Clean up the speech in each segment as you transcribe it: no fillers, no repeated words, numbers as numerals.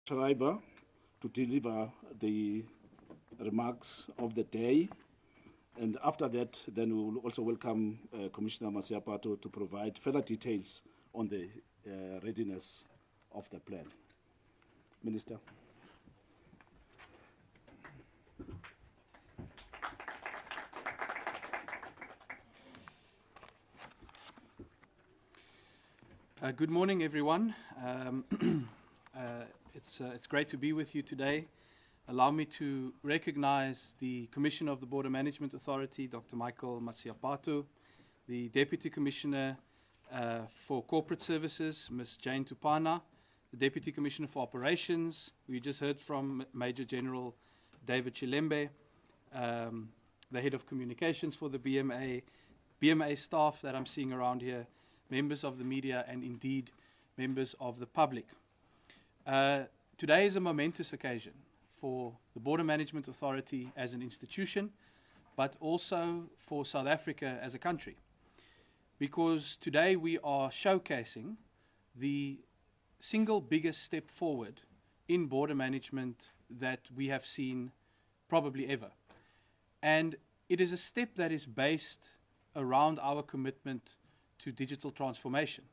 Schreiber to deliver the remarks of the day. And after that, then we will also welcome Commissioner Masiapato to provide further details on the readiness of the plan. Minister. Good morning, everyone. It's great to be with you today. Allow me to recognize the Commissioner of the Border Management Authority, Dr. Michael Masiapato, the Deputy Commissioner for Corporate Services, Ms. Jane Tupana, the Deputy Commissioner for Operations. We just heard from Major General David Chilembe, the Head of Communications for the BMA staff that I'm seeing around here, members of the media, and indeed members of the public. Today is a momentous occasion for the Border Management Authority as an institution, but also for South Africa as a country. Because today we are showcasing the single biggest step forward in border management that we have seen probably ever. And it is a step that is based around our commitment to digital transformation.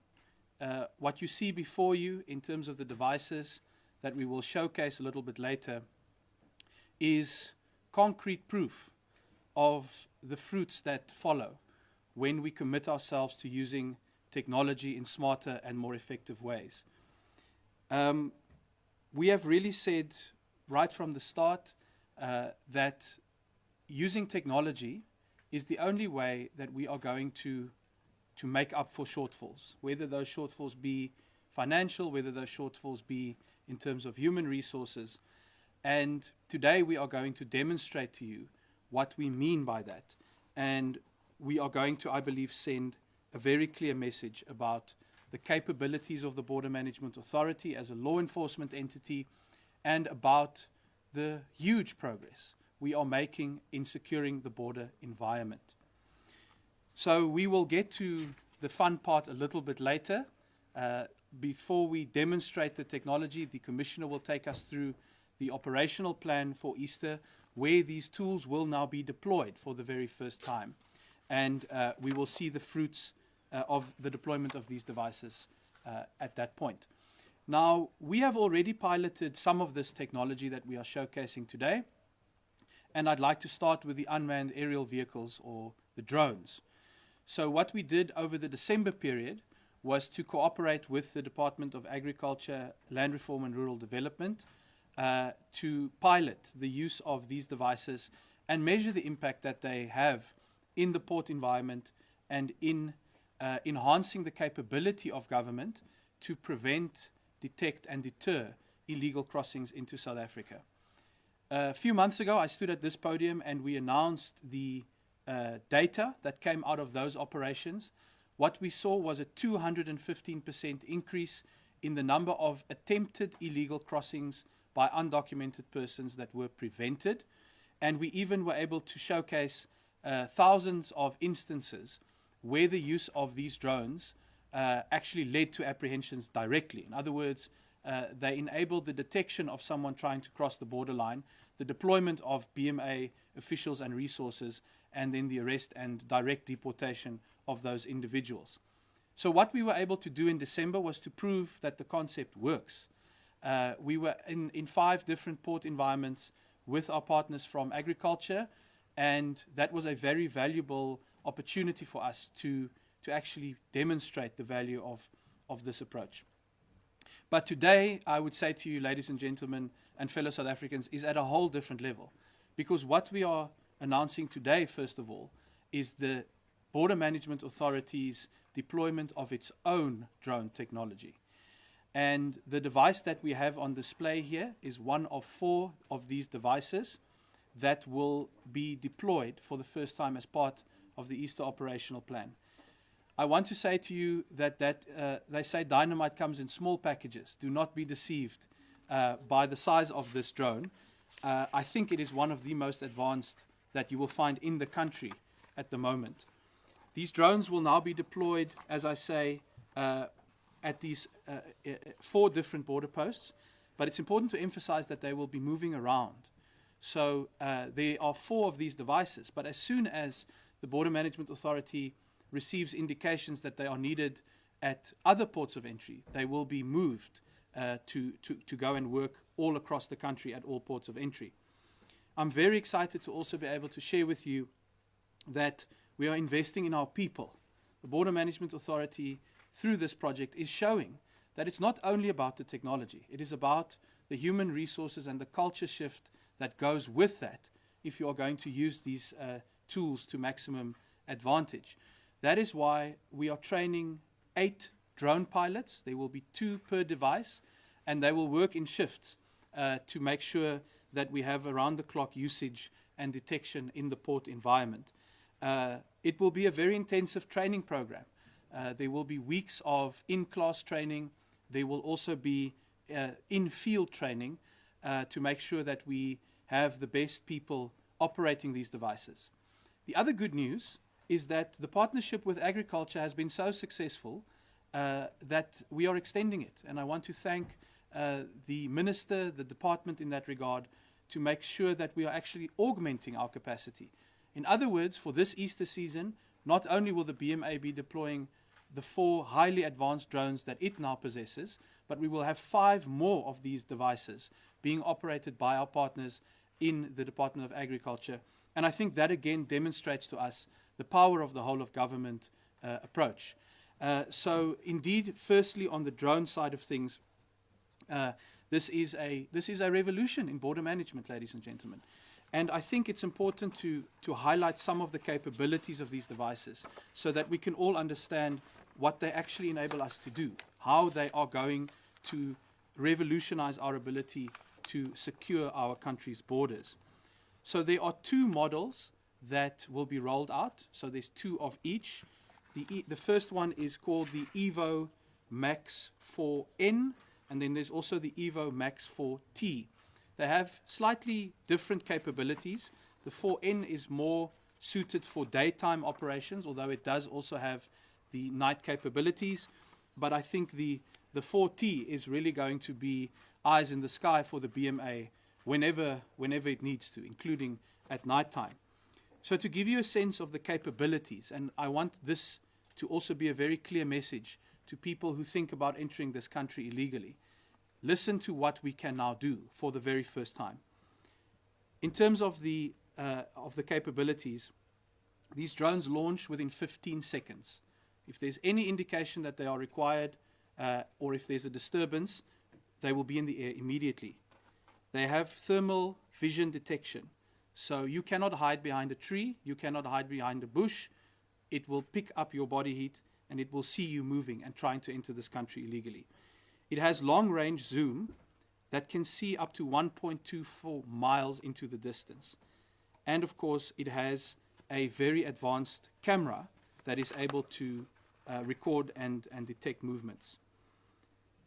What you see before you in terms of the devices that we will showcase a little bit later is concrete proof of the fruits that follow when we commit ourselves to using technology in smarter and more effective ways. We have really said right from the start that using technology is the only way that we are going to make up for shortfalls, whether those shortfalls be financial, whether those shortfalls be in terms of human resources. And today we are going to demonstrate to you what we mean by that. And we are going to, I believe, send a very clear message about the capabilities of the Border Management Authority as a law enforcement entity and about the huge progress we are making in securing the border environment. So we will get to the fun part a little bit later. Before we demonstrate the technology, the Commissioner will take us through the operational plan for Easter, where these tools will now be deployed for the very first time. And we will see the fruits of the deployment of these devices at that point. Now, we have already piloted some of this technology that we are showcasing today. And I'd like to start with the unmanned aerial vehicles, or the drones. So what we did over the December period was to cooperate with the Department of Agriculture, Land Reform and Rural Development to pilot the use of these devices and measure the impact that they have in the port environment and in enhancing the capability of government to prevent, detect and deter illegal crossings into South Africa. A few months ago, I stood at this podium and we announced the data that came out of those operations. What we saw was a 215% increase in the number of attempted illegal crossings by undocumented persons that were prevented. And we even were able to showcase thousands of instances where the use of these drones actually led to apprehensions directly. In other words, they enabled the detection of someone trying to cross the borderline, the deployment of BMA officials and resources, and then the arrest and direct deportation of those individuals. So what we were able to do in December was to prove that the concept works. We were in 5 different port environments with our partners from agriculture, and that was a very valuable opportunity for us to actually demonstrate the value of this approach. But today, I would say to you, ladies and gentlemen, and fellow South Africans, is at a whole different level. Because what we are announcing today, first of all, is the Border Management Authority's deployment of its own drone technology. And the device that we have on display here is one of 4 of these devices that will be deployed for the first time as part of the Easter operational plan. I want to say to you that they say dynamite comes in small packages. Do not be deceived by the size of this drone. I think it is one of the most advanced that you will find in the country at the moment. These drones will now be deployed, as I say, at these 4 different border posts. but it's important to emphasize that they will be moving around. So there are 4 of these devices, but as soon as the Border Management Authority receives indications that they are needed at other ports of entry, they will be moved to go and work all across the country at all ports of entry. I'm very excited to also be able to share with you that we are investing in our people. The Border Management Authority, through this project, is showing that it's not only about the technology, it is about the human resources and the culture shift that goes with that if you are going to use these tools to maximum advantage. That is why we are training 8 drone pilots. There will be 2 per device, and they will work in shifts to make sure that we have around-the-clock usage and detection in the port environment. It will be a very intensive training program. There will be weeks of in-class training. There will also be in-field training to make sure that we have the best people operating these devices. The other good news is that the partnership with agriculture has been so successful that we are extending it. And I want to thank the minister, the department in that regard, to make sure that we are actually augmenting our capacity. In other words, for this Easter season, not only will the BMA be deploying the 4 highly advanced drones that it now possesses, but we will have 5 more of these devices being operated by our partners in the Department of Agriculture. And I think that again demonstrates to us the power of the whole of government approach. So indeed, firstly, on the drone side of things, this is a revolution in border management, ladies and gentlemen. And I think it's important to highlight some of the capabilities of these devices so that we can all understand what they actually enable us to do, how they are going to revolutionize our ability to secure our country's borders. So there are 2 models that will be rolled out. So there's 2 of each. The first one is called the Evo Max 4N, and then there's also the Evo Max 4T. They have slightly different capabilities. The 4N is more suited for daytime operations, although it does also have the night capabilities. But I think the 4T is really going to be eyes in the sky for the BMA whenever it needs to, including at nighttime. So to give you a sense of the capabilities, and I want this to also be a very clear message to people who think about entering this country illegally. Listen to what we can now do for the very first time. In terms of the capabilities, these drones launch within 15 seconds. If there's any indication that they are required or if there's a disturbance, they will be in the air immediately. They have thermal vision detection. So you cannot hide behind a tree, you cannot hide behind a bush. It will pick up your body heat and it will see you moving and trying to enter this country illegally. It has long-range zoom that can see up to 1.24 miles into the distance. And of course, it has a very advanced camera that is able to record and detect movements.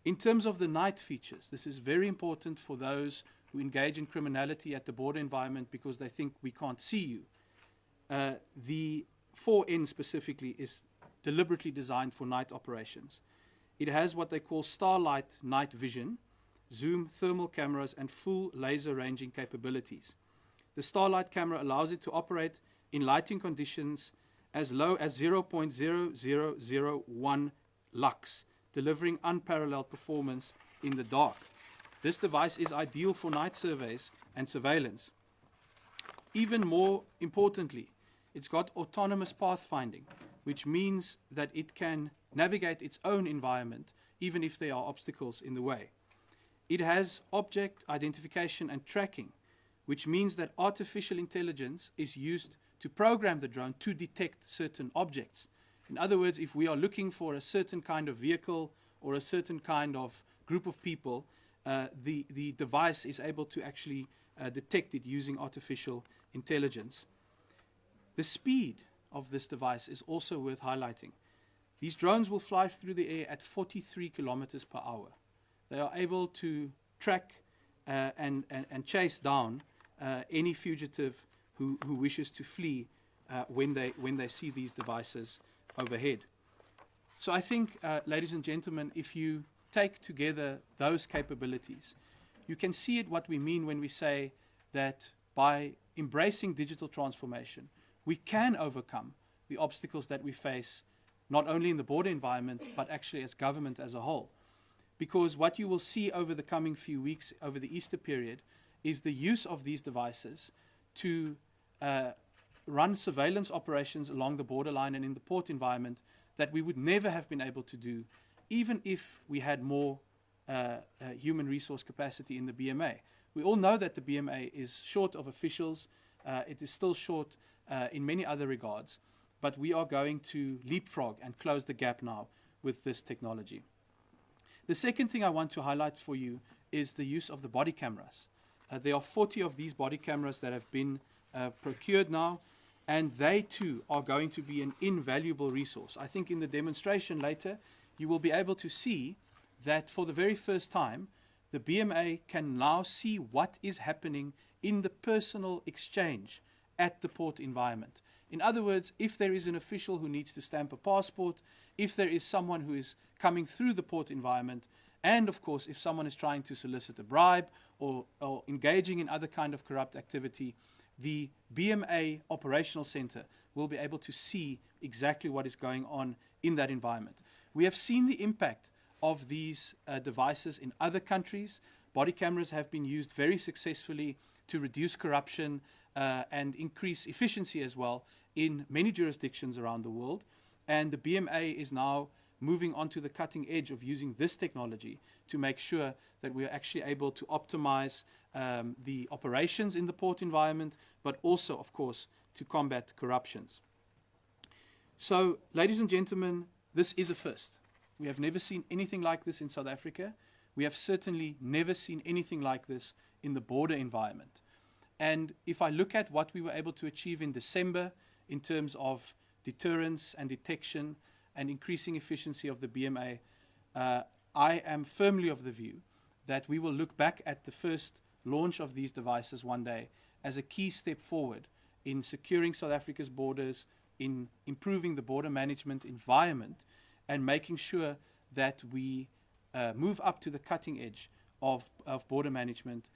In terms of the night features, this is very important for those who engage in criminality at the border environment because they think we can't see you. The 4N specifically is deliberately designed for night operations. It has what they call starlight night vision, zoom, thermal cameras, and full laser ranging capabilities. The starlight camera allows it to operate in lighting conditions as low as 0.0001 lux, delivering unparalleled performance in the dark. This device is ideal for night surveys and surveillance. Even more importantly, it's got autonomous pathfinding, which means that it can navigate its own environment even if there are obstacles in the way. It has object identification and tracking, which means that artificial intelligence is used to program the drone to detect certain objects. In other words, if we are looking for a certain kind of vehicle or a certain kind of group of people, the device is able to actually detect it using artificial intelligence. The speed of this device is also worth highlighting. These drones will fly through the air at 43 kilometers per hour. They are able to track and chase down any fugitive who wishes to flee when they see these devices overhead. So I think, ladies and gentlemen, if you take together those capabilities, you can see it what we mean when we say that by embracing digital transformation, we can overcome the obstacles that we face, not only in the border environment, but actually as government as a whole. Because what you will see over the coming few weeks, over the Easter period, is the use of these devices to run surveillance operations along the borderline and in the port environment that we would never have been able to do, even if we had more human resource capacity in the BMA. We all know that the BMA is short of officials. It is still short in many other regards, but we are going to leapfrog and close the gap now with this technology. The second thing I want to highlight for you is the use of the body cameras. There are 40 of these body cameras that have been procured now, and they too are going to be an invaluable resource. I think in the demonstration later, you will be able to see that for the very first time, the BMA can now see what is happening in the personal exchange at the port environment. In other words, if there is an official who needs to stamp a passport, if there is someone who is coming through the port environment, and of course, if someone is trying to solicit a bribe or engaging in other kind of corrupt activity, the BMA operational center will be able to see exactly what is going on in that environment. We have seen the impact of these devices in other countries. Body cameras have been used very successfully to reduce corruption and increase efficiency as well in many jurisdictions around the world. And the BMA is now moving onto the cutting edge of using this technology to make sure that we are actually able to optimize the operations in the port environment, but also, of course, to combat corruptions. So, ladies and gentlemen, this is a first. We have never seen anything like this in South Africa. We have certainly never seen anything like this in the border environment. And if I look at what we were able to achieve in December in terms of deterrence and detection and increasing efficiency of the BMA, I am firmly of the view that we will look back at the first launch of these devices one day as a key step forward in securing South Africa's borders, in improving the border management environment, and making sure that we move up to the cutting edge of border management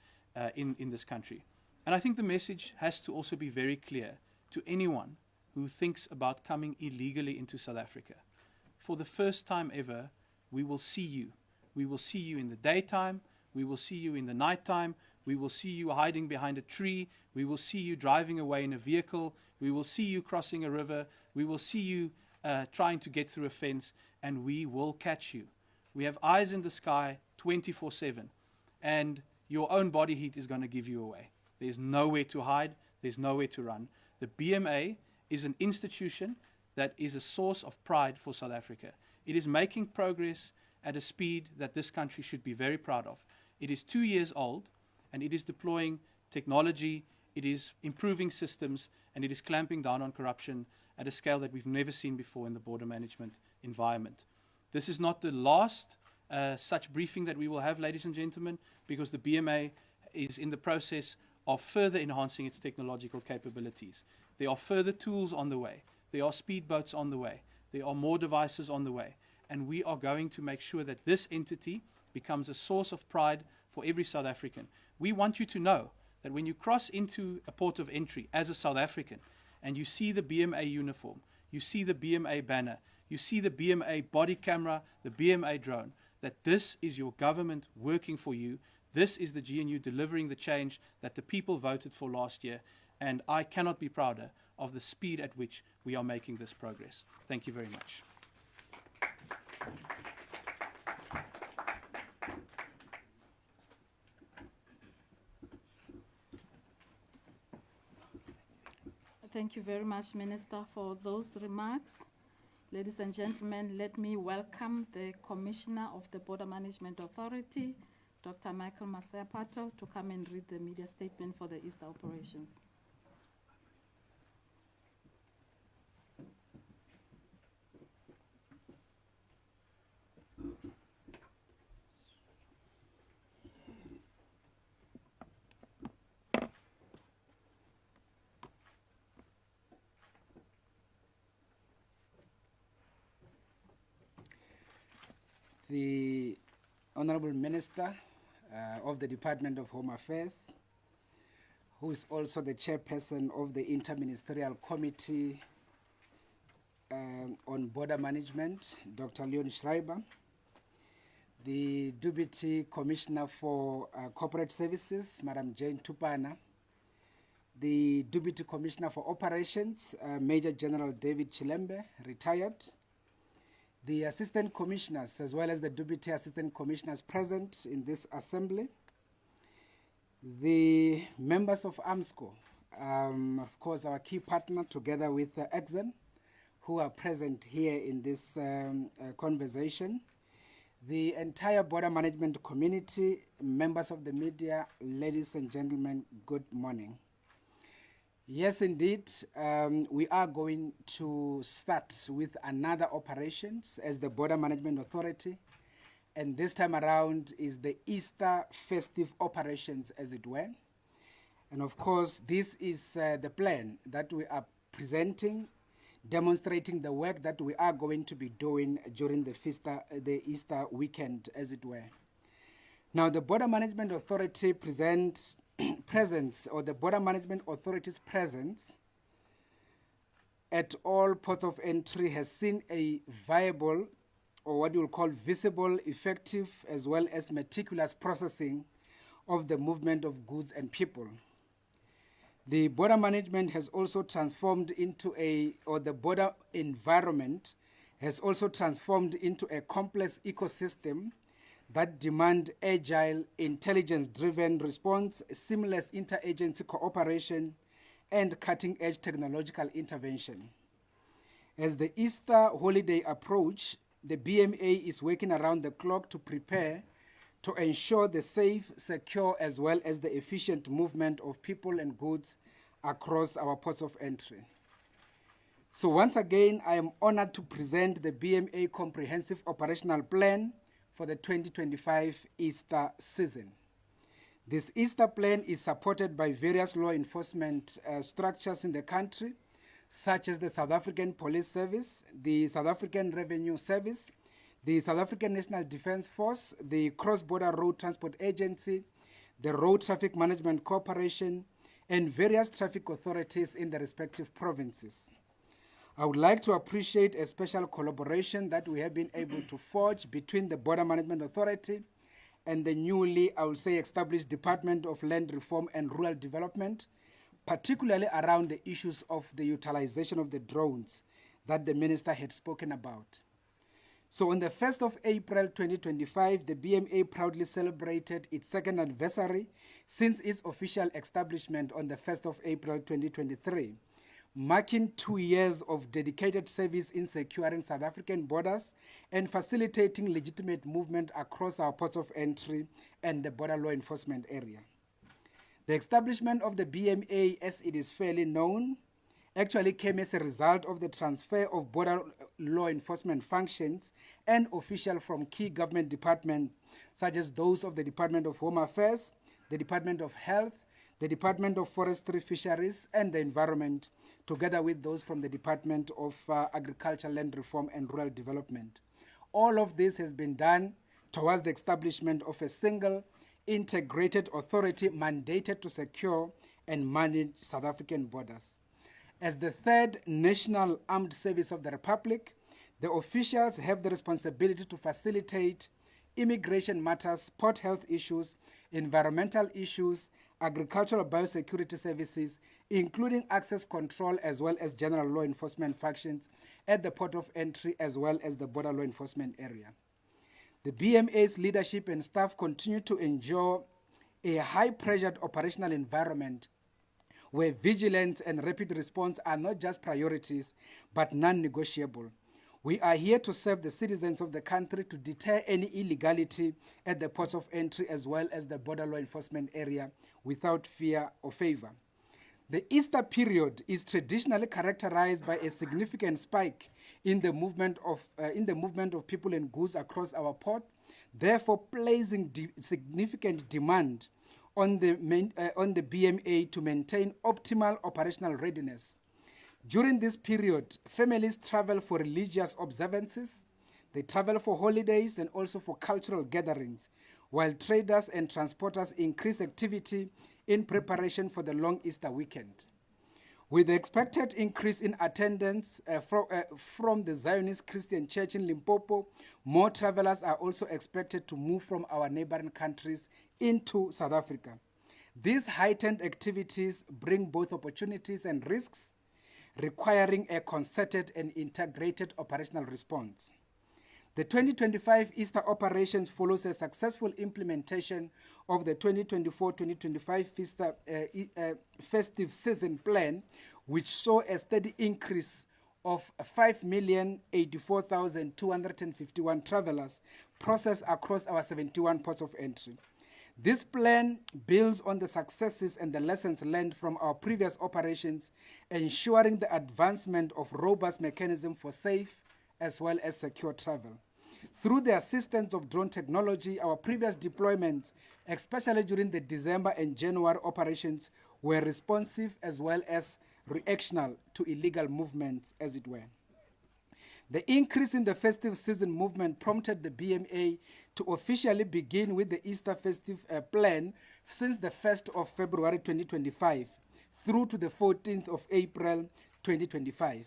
in this country. And I think the message has to also be very clear to anyone who thinks about coming illegally into South Africa. For the first time ever, we will see you. We will see you in the daytime. We will see you in the nighttime. We will see you hiding behind a tree. We will see you driving away in a vehicle. We will see you crossing a river. We will see you trying to get through a fence, and we will catch you. We have eyes in the sky 24/7, and your own body heat is going to give you away. There's nowhere to hide. There's nowhere to run. The BMA is an institution that is a source of pride for South Africa. It is making progress at a speed that this country should be very proud of. It is 2 years old, and it is deploying technology, it is improving systems, and it is clamping down on corruption at a scale that we've never seen before in the border management environment. This is not the last such briefing that we will have, ladies and gentlemen, because the BMA is in the process of further enhancing its technological capabilities. There are further tools on the way. There are speedboats on the way. There are more devices on the way. And we are going to make sure that this entity becomes a source of pride for every South African. We want you to know that when you cross into a port of entry as a South African and you see the BMA uniform, you see the BMA banner, you see the BMA body camera, the BMA drone, that this is your government working for you. This is the GNU delivering the change that the people voted for last year. And I cannot be prouder of the speed at which we are making this progress. Thank you very much. Thank you very much, Minister, for those remarks. Ladies and gentlemen, let me welcome the Commissioner of the Border Management Authority, Dr. Michael Maseapato, to come and read the media statement for the Easter operations. The Honorable Minister, of the Department of Home Affairs, who is also the chairperson of the Interministerial Committee on Border Management, Dr. Leon Schreiber, the Deputy Commissioner for Corporate Services, Madam Jane Tupana, the Deputy Commissioner for Operations, Major General David Chilembe, retired, the Assistant Commissioners, as well as the Deputy Assistant Commissioners present in this assembly, the members of AMSCO, of course our key partner together with Exxon, who are present here in this conversation, the entire border management community, members of the media, ladies and gentlemen, good morning. Yes, indeed, we are going to start with another operations as the Border Management Authority, and this time around is the Easter festive operations, as it were. And of course, this is the plan that we are presenting, demonstrating the work that we are going to be doing during the Easter weekend, as it were. Now, the Border Management Authority presence, or the Border Management Authority's presence at all ports of entry has seen a viable, or what you will call visible, effective, as well as meticulous processing of the movement of goods and people. The border management has also transformed into the border environment has also transformed into a complex ecosystem that demand agile, intelligence-driven response, seamless interagency cooperation, and cutting-edge technological intervention. As the Easter holiday approach, the BMA is working around the clock to prepare to ensure the safe, secure, as well as the efficient movement of people and goods across our ports of entry. So once again, I am honored to present the BMA Comprehensive Operational Plan for the 2025 Easter season. This Easter plan is supported by various law enforcement structures in the country, such as the South African Police Service, the South African Revenue Service, the South African National Defence Force, the Cross-Border Road Transport Agency, the Road Traffic Management Corporation, and various traffic authorities in the respective provinces. I would like to appreciate a special collaboration that we have been able to forge between the Border Management Authority and the newly, I would say, established Department of Land Reform and Rural Development, particularly around the issues of the utilization of the drones that the Minister had spoken about. So on the 1st of April 2025, the BMA proudly celebrated its second anniversary since its official establishment on the 1st of April 2023, marking 2 years of dedicated service in securing South African borders and facilitating legitimate movement across our ports of entry and the border law enforcement area. The establishment of the BMA, as it is fairly known, actually came as a result of the transfer of border law enforcement functions and officials from key government departments, such as those of the Department of Home Affairs, the Department of Health, the Department of Forestry, Fisheries, and the Environment, together with those from the Department of Agriculture, Land Reform, and Rural Development. All of this has been done towards the establishment of a single integrated authority mandated to secure and manage South African borders. As the third national armed service of the Republic, the officials have the responsibility to facilitate immigration matters, port health issues, environmental issues, agricultural biosecurity services, including access control as well as general law enforcement functions at the port of entry as well as the border law enforcement area. The BMA's leadership and staff continue to enjoy a high-pressured operational environment where vigilance and rapid response are not just priorities, but non-negotiable. We are here to serve the citizens of the country to deter any illegality at the ports of entry as well as the border law enforcement area without fear or favor. The Easter period is traditionally characterized by a significant spike in the movement of people and goods across our port, therefore placing significant demand on the BMA to maintain optimal operational readiness. During this period, families travel for religious observances, they travel for holidays and also for cultural gatherings, while traders and transporters increase activity in preparation for the long Easter weekend. With the expected increase in attendance from the Zionist Christian Church in Limpopo, more travelers are also expected to move from our neighboring countries into South Africa. These heightened activities bring both opportunities and risks, requiring a concerted and integrated operational response. The 2025 Easter operations follows a successful implementation of the 2024-2025 festive season plan, which saw a steady increase of 5,084,251 travelers processed across our 71 ports of entry. This plan builds on the successes and the lessons learned from our previous operations, ensuring the advancement of robust mechanisms for safe as well as secure travel. Through the assistance of drone technology, our previous deployments, especially during the December and January operations, were responsive as well as reactional to illegal movements, as it were. The increase in the festive season movement prompted the BMA to officially begin with the Easter festive plan since the 1st of February 2025 through to the 14th of April 2025.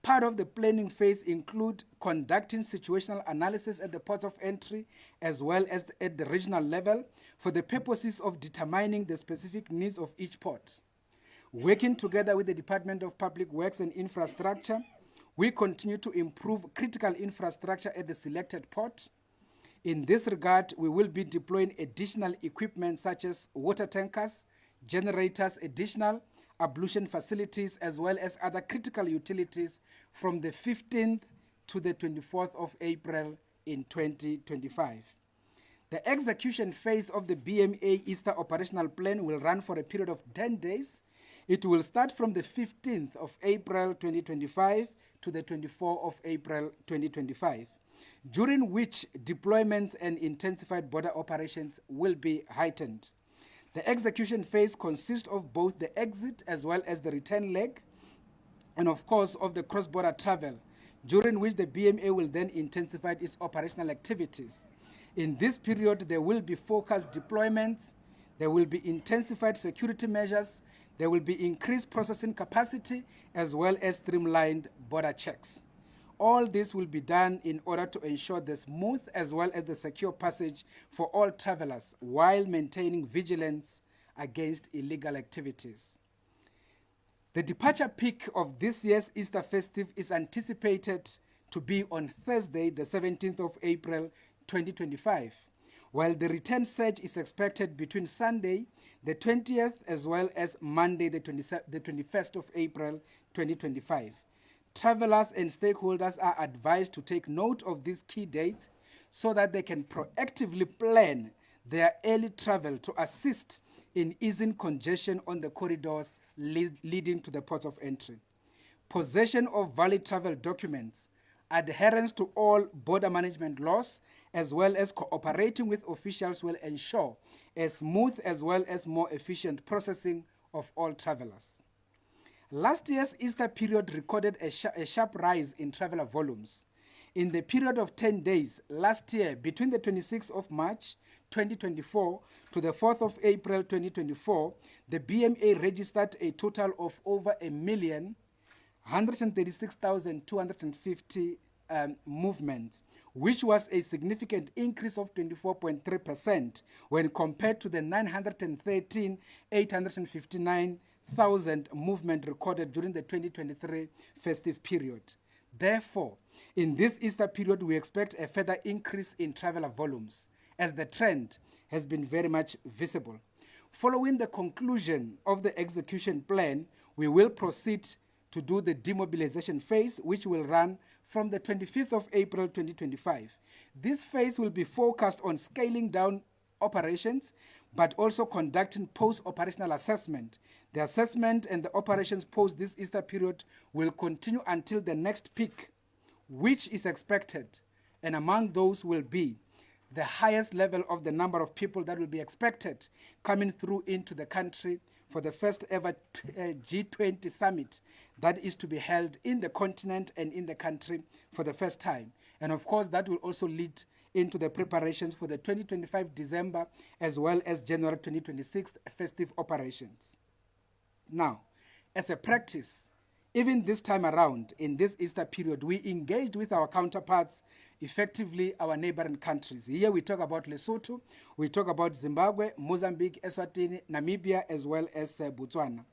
Part of the planning phase include conducting situational analysis at the ports of entry as well as at the regional level for the purposes of determining the specific needs of each port. Working together with the Department of Public Works and Infrastructure, we continue to improve critical infrastructure at the selected port. In this regard, we will be deploying additional equipment such as water tankers, generators, additional ablution facilities, as well as other critical utilities from the 15th to the 24th of April in 2025. The execution phase of the BMA Easter operational plan will run for a period of 10 days. It will start from the 15th of April 2025 to the 24th of April 2025, during which deployments and intensified border operations will be heightened. The execution phase consists of both the exit as well as the return leg, and of course of the cross-border travel, during which the BMA will then intensify its operational activities. In this period, there will be focused deployments, there will be intensified security measures, there will be increased processing capacity, as well as streamlined border checks. All this will be done in order to ensure the smooth as well as the secure passage for all travelers while maintaining vigilance against illegal activities. The departure peak of this year's Easter festive is anticipated to be on Thursday, the 17th of April, 2025, while the return surge is expected between Sunday, the 20th, as well as Monday, the 21st of April, 2025. Travelers and stakeholders are advised to take note of these key dates so that they can proactively plan their early travel to assist in easing congestion on the corridors leading to the ports of entry. Possession of valid travel documents, adherence to all border management laws, as well as cooperating with officials will ensure a smooth as well as more efficient processing of all travelers. Last year's Easter period recorded a sharp rise in traveler volumes. In the period of 10 days last year, between the 26th of March 2024 to the 4th of April 2024, the BMA registered a total of over 1,136,250 movements, which was a significant increase of 24.3% when compared to the 913,859,000 movement recorded during the 2023 festive period. Therefore, in this Easter period, we expect a further increase in traveler volumes, as the trend has been very much visible. Following the conclusion of the execution plan, we will proceed to do the demobilization phase, which will run from the 25th of April 2025. This phase will be focused on scaling down operations, but also conducting post-operational assessment. The assessment and the operations post this Easter period will continue until the next peak, which is expected, and among those will be the highest level of the number of people that will be expected coming through into the country for the first ever G20 summit that is to be held in the continent and in the country for the first time. And of course, that will also lead into the preparations for the 2025 December as well as January 2026 festive operations. Now, as a practice, even this time around, in this Easter period, we engaged with our counterparts, effectively our neighboring countries. Here we talk about Lesotho, we talk about Zimbabwe, Mozambique, Eswatini, Namibia, as well as Botswana.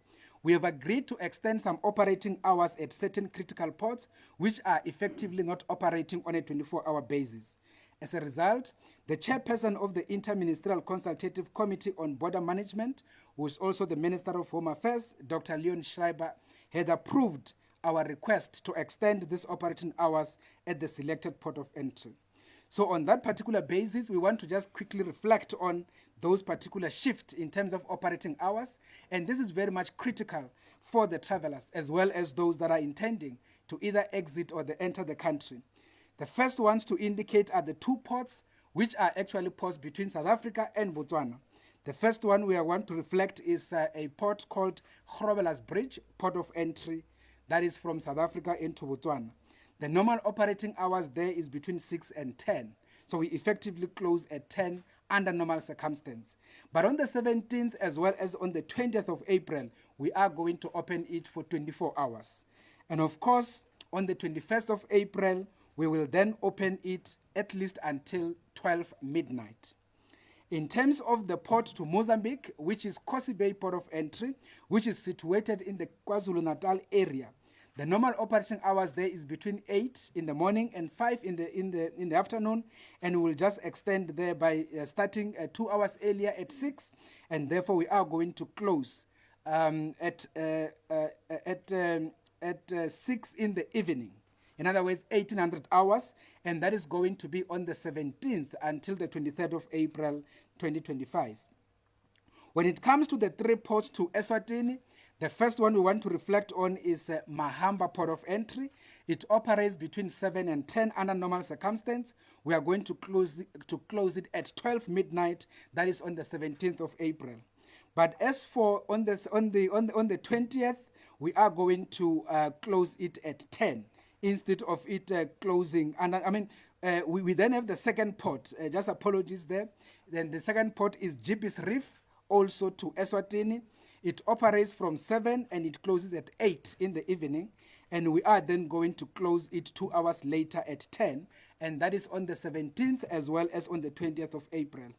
We have agreed to extend some operating hours at certain critical ports, which are effectively not operating on a 24-hour basis. As a result, the chairperson of the Interministerial Consultative Committee on Border Management, who is also the Minister of Home Affairs, Dr. Leon Schreiber, had approved our request to extend these operating hours at the selected port of entry. So on that particular basis, we want to just quickly reflect on those particular shifts in terms of operating hours, and this is very much critical for the travelers as well as those that are intending to either exit or enter the country. The first ones to indicate are the two ports, which are actually ports between South Africa and Botswana. The first one we want to reflect is a port called Grobela's Bridge, port of entry, that is from South Africa into Botswana. The normal operating hours there is between 6 and 10. So we effectively close at 10 under normal circumstances. But on the 17th as well as on the 20th of April, we are going to open it for 24 hours. And of course, on the 21st of April, we will then open it at least until 12 midnight. In terms of the port to Mozambique, which is Kosi Bay port of entry, which is situated in the KwaZulu-Natal area, the normal operating hours there is between 8 in the morning and 5 in the afternoon, and we will just extend there by starting 2 hours earlier at 6, and therefore we are going to close at 6 in the evening. In other words, 1800 hours, and that is going to be on the 17th until the 23rd of April 2025. When it comes to the three ports to Eswatini, the first one we want to reflect on is Mahamba port of entry. It operates between 7 and 10 under normal circumstances. We are going to close it at 12 midnight. That is on the 17th of April. But as for on the 20th, we are going to close it at 10 instead of it closing. And we then have the second port. Just apologies there. Then the second port is Gibis Reef, also to Eswatini. It operates from 7 and it closes at 8 in the evening. And we are then going to close it 2 hours later at 10. And that is on the 17th as well as on the 20th of April.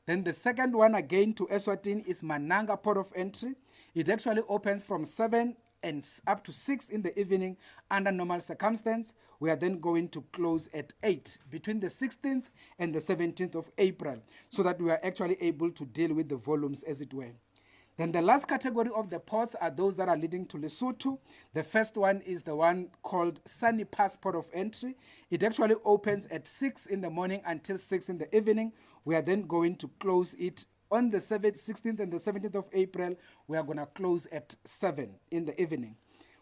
Then the second one again to Eswatini is Mananga port of entry. It actually opens from 7 and up to 6 in the evening under normal circumstances. We are then going to close at 8 between the 16th and the 17th of April so that we are actually able to deal with the volumes as it were. Then the last category of the ports are those that are leading to Lesotho. The first one is the one called Sunny Pass port of entry. It actually opens at 6 in the morning until 6 in the evening. We are then going to close it on the 16th and the 17th of April. We are going to close at 7 in the evening.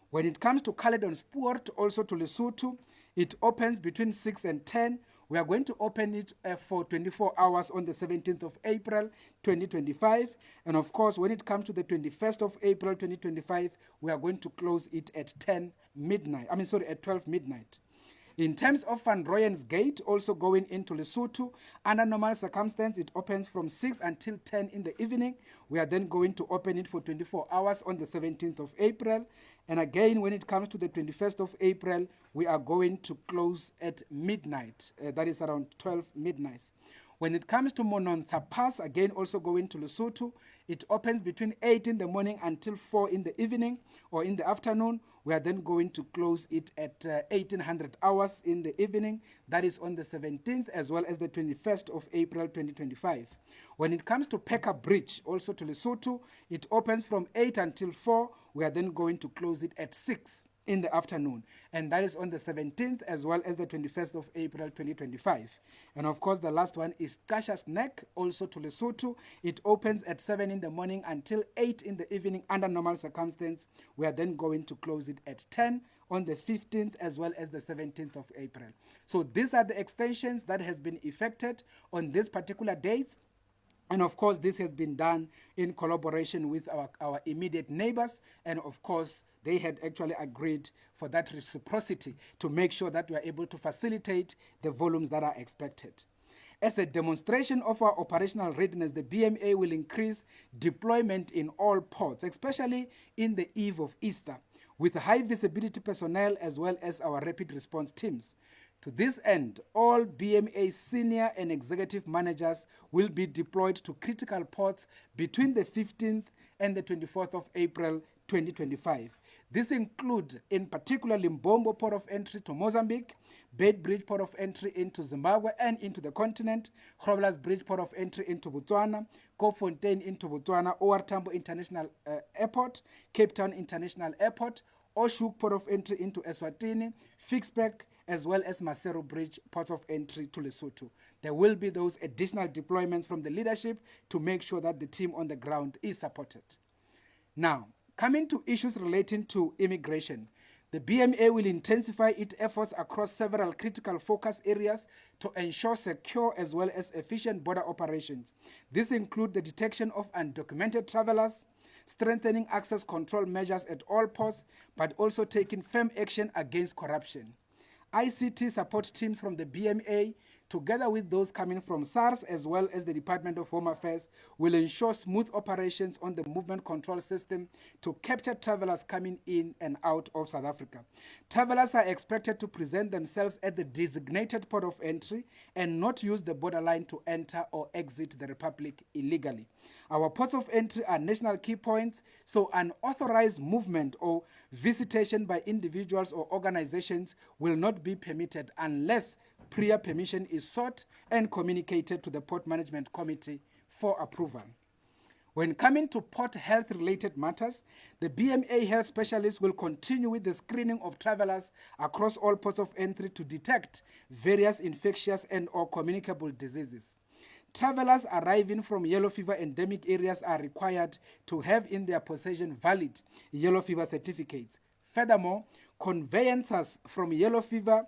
When it comes to Caledon's Port, also to Lesotho, it opens between 6 and 10. We are going to open it for 24 hours on the 17th of April 2025. And of course, when it comes to the 21st of April 2025, we are going to close it at 12 midnight. In terms of Van Rooyen's Gate, also going into Lesotho, under normal circumstances, it opens from 6 until 10 in the evening. We are then going to open it for 24 hours on the 17th of April. And again, when it comes to the 21st of April, we are going to close at midnight. That is around 12 midnight. When it comes to Mononta Pass, again, also going to Lesotho, it opens between 8 in the morning until 4 in the evening or in the afternoon. We are then going to close it at 1800 hours in the evening. That is on the 17th as well as the 21st of April 2025. When it comes to Peka Bridge, also to Lesotho, it opens from 8 until 4. We are then going to close it at 6 in the afternoon. And that is on the 17th as well as the 21st of April 2025. And of course, the last one is Tasha's Neck, also to Lesotho. It opens at 7 in the morning until 8 in the evening under normal circumstances. We are then going to close it at 10 on the 15th as well as the 17th of April. So these are the extensions that has been effected on this particular date. And of course, this has been done in collaboration with our immediate neighbors. And of course, they had actually agreed for that reciprocity to make sure that we are able to facilitate the volumes that are expected. As a demonstration of our operational readiness, the BMA will increase deployment in all ports, especially in the eve of Easter, with high visibility personnel as well as our rapid response teams. To this end, all BMA senior and executive managers will be deployed to critical ports between the 15th and the 24th of April 2025. This includes, in particular, Limbombo Port of Entry to Mozambique, Beitbridge Port of Entry into Zimbabwe and into the continent, Groblersdal Bridge Port of Entry into Botswana, Kofontein into Botswana, OR Tambo International Airport, Cape Town International Airport, Oshuk Port of Entry into Eswatini, Fixbeck, as well as Maseru Bridge Port of Entry to Lesotho. There will be those additional deployments from the leadership to make sure that the team on the ground is supported. Now, coming to issues relating to immigration, the BMA will intensify its efforts across several critical focus areas to ensure secure as well as efficient border operations. This includes the detection of undocumented travelers, strengthening access control measures at all ports, but also taking firm action against corruption. ICT support teams from the BMA, together with those coming from SARS as well as the Department of Home Affairs, will ensure smooth operations on the movement control system to capture travelers coming in and out of South Africa. Travelers are expected to present themselves at the designated port of entry and not use the borderline to enter or exit the Republic illegally. Our ports of entry are national key points, so unauthorized movement or visitation by individuals or organizations will not be permitted unless prior permission is sought and communicated to the Port Management Committee for approval. When coming to port health-related matters, the BMA health specialists will continue with the screening of travelers across all ports of entry to detect various infectious and or communicable diseases. Travelers arriving from yellow fever endemic areas are required to have in their possession valid yellow fever certificates. Furthermore, conveyancers from yellow fever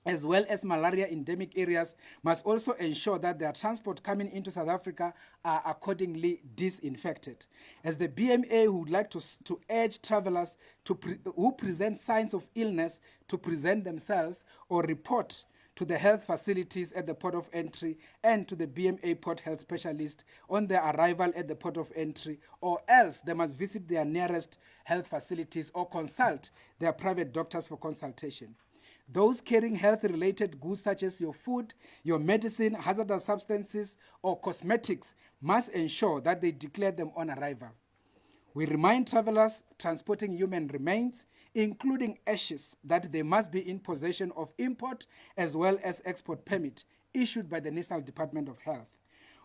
as well as malaria endemic areas must also ensure that their transport coming into South Africa are accordingly disinfected. As the BMA would like to urge travelers who present signs of illness to present themselves or report to the health facilities at the port of entry and to the BMA port health specialist on their arrival at the port of entry, or else they must visit their nearest health facilities or consult their private doctors for consultation. Those carrying health-related goods such as your food, your medicine, hazardous substances, or cosmetics must ensure that they declare them on arrival. We remind travelers transporting human remains, including ashes, that they must be in possession of import as well as export permit issued by the National Department of Health.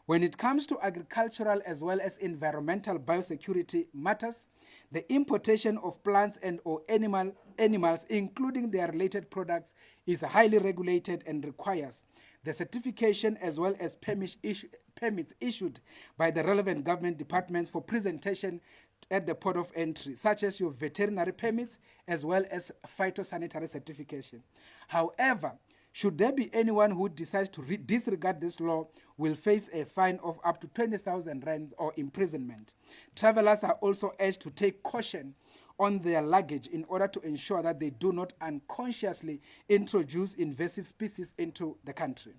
When it comes to agricultural as well as environmental biosecurity matters, the importation of plants and or animals, including their related products, is highly regulated and requires the certification as well as permits issued by the relevant government departments for presentation at the port of entry, such as your veterinary permits as well as phytosanitary certification. However, should there be anyone who decides to disregard this law, will face a fine of up to 20,000 rand or imprisonment. Travelers are also urged to take caution on their luggage in order to ensure that they do not unconsciously introduce invasive species into the country.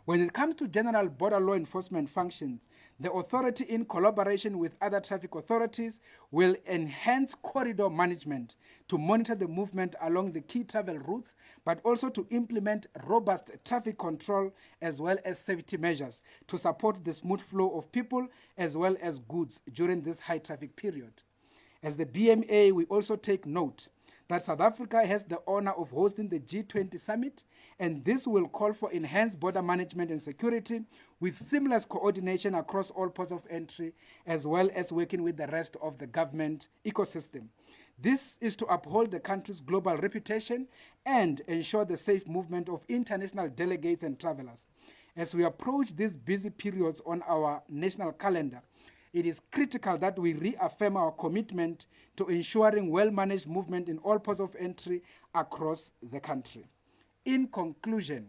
When it comes to general border law enforcement functions, the authority, in collaboration with other traffic authorities, will enhance corridor management to monitor the movement along the key travel routes, but also to implement robust traffic control as well as safety measures to support the smooth flow of people as well as goods during this high traffic period. As the BMA, we also take note that South Africa has the honor of hosting the G20 summit, and this will call for enhanced border management and security with seamless coordination across all ports of entry, as well as working with the rest of the government ecosystem. This is to uphold the country's global reputation and ensure the safe movement of international delegates and travelers. As we approach these busy periods on our national calendar, it is critical that we reaffirm our commitment to ensuring well-managed movement in all ports of entry across the country. In conclusion,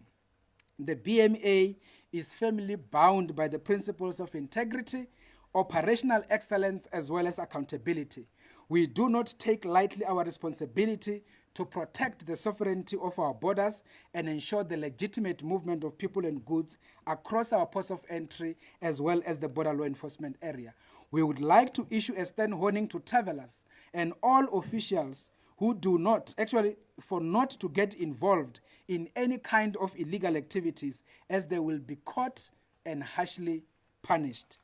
the BMA is firmly bound by the principles of integrity, operational excellence, as well as accountability. We do not take lightly our responsibility to protect the sovereignty of our borders and ensure the legitimate movement of people and goods across our ports of entry as well as the border law enforcement area. We would like to issue a stern warning to travelers and all officials who do not, for not to get involved in any kind of illegal activities, as they will be caught and harshly punished.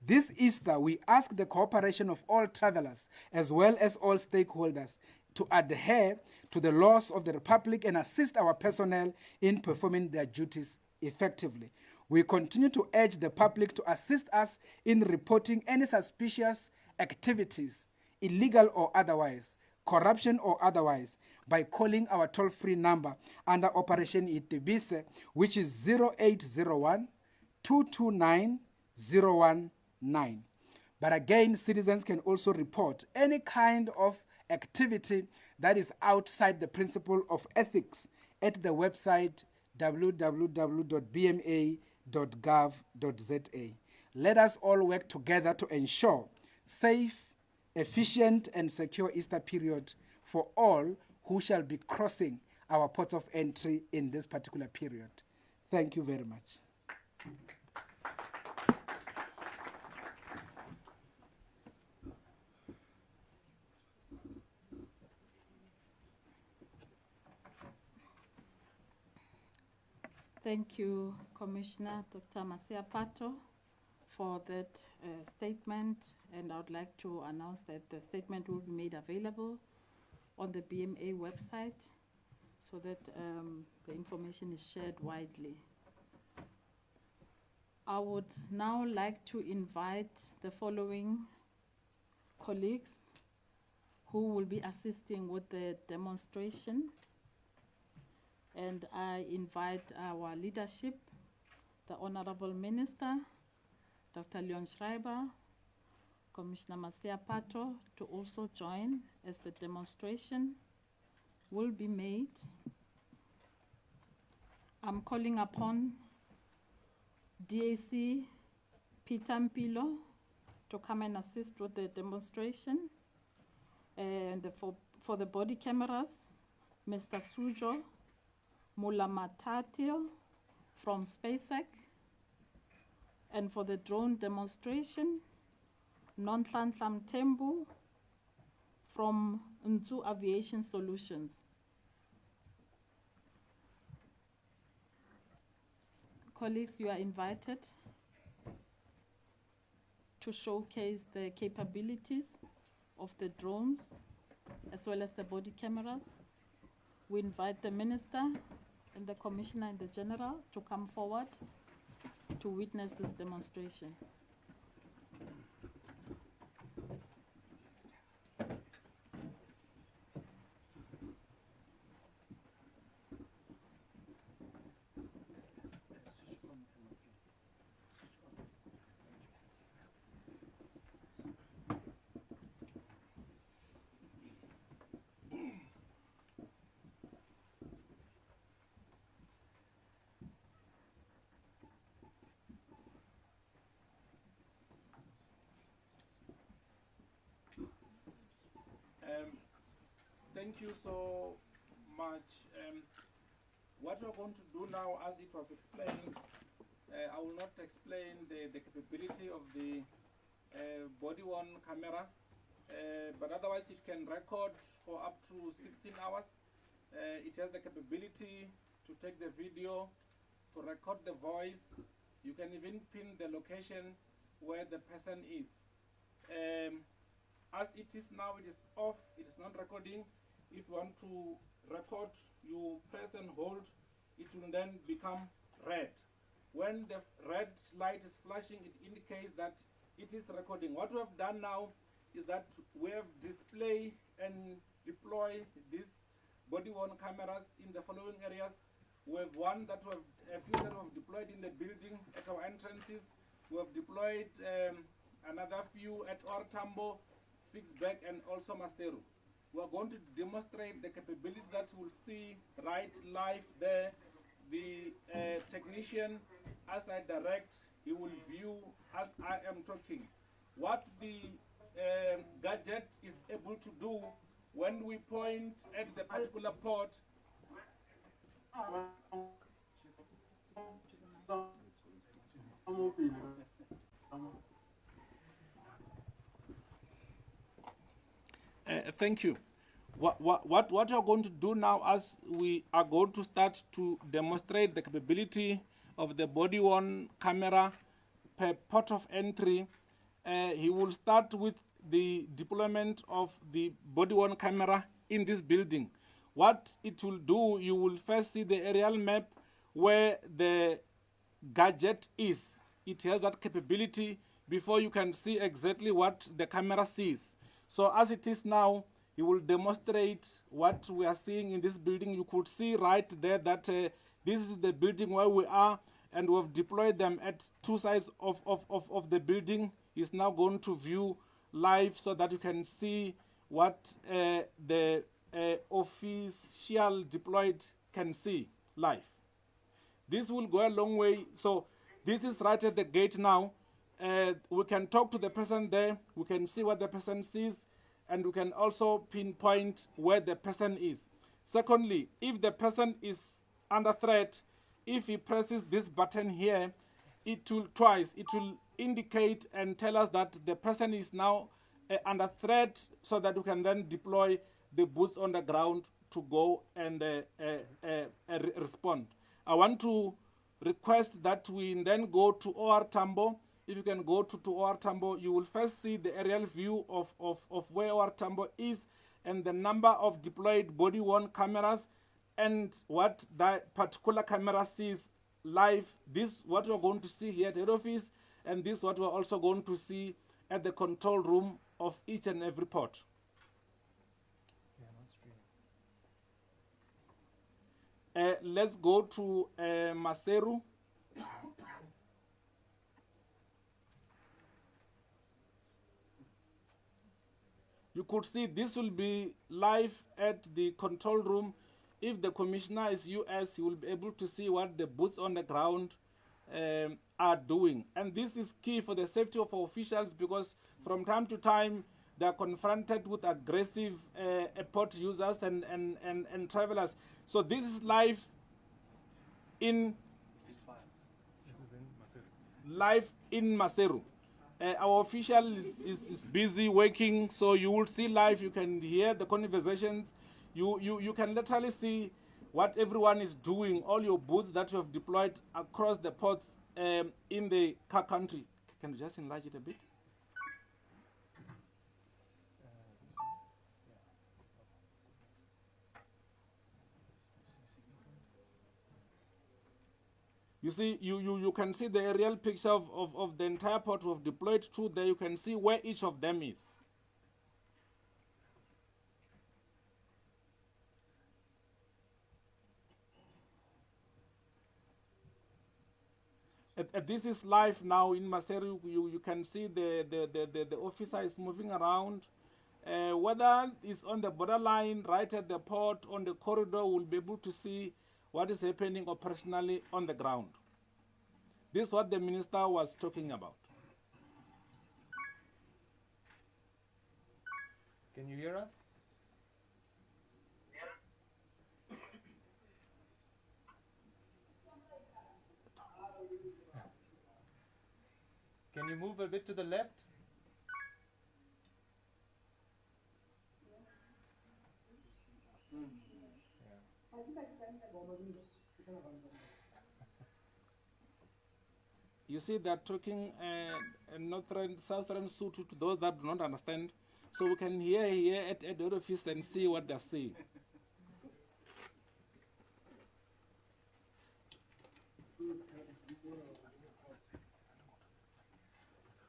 This Easter, we ask the cooperation of all travelers as well as all stakeholders to adhere to the laws of the Republic and assist our personnel in performing their duties effectively. We continue to urge the public to assist us in reporting any suspicious activities, illegal or otherwise, corruption or otherwise, by calling our toll-free number under Operation Itibise, which is 0801 229 019. But again, citizens can also report any kind of activity that is outside the principle of ethics at the website www.bma.gov.za. Let us all work together to ensure safe, efficient, and secure Easter period for all who shall be crossing our ports of entry in this particular period. Thank you very much. Thank you, Commissioner Dr. Masiapato, for that statement, and I would like to announce that the statement will be made available on the BMA website so that the information is shared widely. I would now like to invite the following colleagues who will be assisting with the demonstration. And I invite our leadership, the Honorable Minister, Dr. Leon Schreiber, Commissioner Masiapato, to also join as the demonstration will be made. I'm calling upon DAC Peter Mpilo to come and assist with the demonstration. And for the body cameras, Mr. Sujo Mulamatatil from SpaceX, and for the drone demonstration, Nonhlanhla Mthembu from Nzu Aviation Solutions. Colleagues, you are invited to showcase the capabilities of the drones as well as the body cameras. We invite the Minister and the Commissioner and the General to come forward to witness this demonstration. Thank you so much. What we're going to do now, as it was explained, I will not explain the capability of the body-worn camera, but otherwise it can record for up to 16 hours. It has the capability to take the video, to record the voice. You can even pin the location where the person is. As it is now, it is off, it is not recording. If you want to record, you press and hold, it will then become red. When the red light is flashing, it indicates that it is recording. What we have done now is that we have displayed and deployed these body-worn cameras in the following areas. We have one that we have, a few that we have deployed in the building at our entrances. We have deployed another few at Ortambo, Fixback, and also Maseru. We are going to demonstrate the capability that we'll see right live there. The technician, as I direct, he will view as I am talking. What the gadget is able to do when we point at the particular port, thank you. What you're going to do now, as we are going to start to demonstrate the capability of the body-worn camera per port of entry, he will start with the deployment of the body-worn camera in this building. What it will do, you will first see the aerial map where the gadget is. It has that capability before you can see exactly what the camera sees. So as it is now, he will demonstrate what we are seeing in this building. You could see right there that this is the building where we are, and we've deployed them at two sides of the building. He's now going to view live so that you can see what the official deployed can see live. This will go a long way. So this is right at the gate now. We can talk to the person there. We can see what the person sees, and we can also pinpoint where the person is. Secondly, if the person is under threat, if he presses this button here, it will twice, it will indicate and tell us that the person is now under threat, so that we can then deploy the boots on the ground to go and respond. I want to request that we then go to OR Tambo. If you can go to OR Tambo, you will first see the aerial view of where OR Tambo is and the number of deployed body-worn cameras and what that particular camera sees live. This what we're going to see here at head office, and this what we're also going to see at the control room of each and every port. Let's go to Maseru. You could see this will be live at the control room. If the commissioner is US, he will be able to see what the boots on the ground are doing. And this is key for the safety of our officials, because from time to time they are confronted with aggressive port users and travelers. So this is live in Maseru. Our official is busy working, so you will see live. You can hear the conversations. You can literally see what everyone is doing, all your boots that you have deployed across the ports in the car country. Can you just enlarge it a bit? You see, you can see the aerial picture of the entire port we've deployed to there. You can see where each of them is. This is live now in Maseru. You can see the officer is moving around. Whether it's on the borderline, right at the port, on the corridor, we'll be able to see what is happening operationally on the ground. This is what the minister was talking about. Can you hear us? Can you move a bit to the left? You see, they're talking northern, southern Sotho to those that do not understand. So we can hear here at the office and see what they're saying.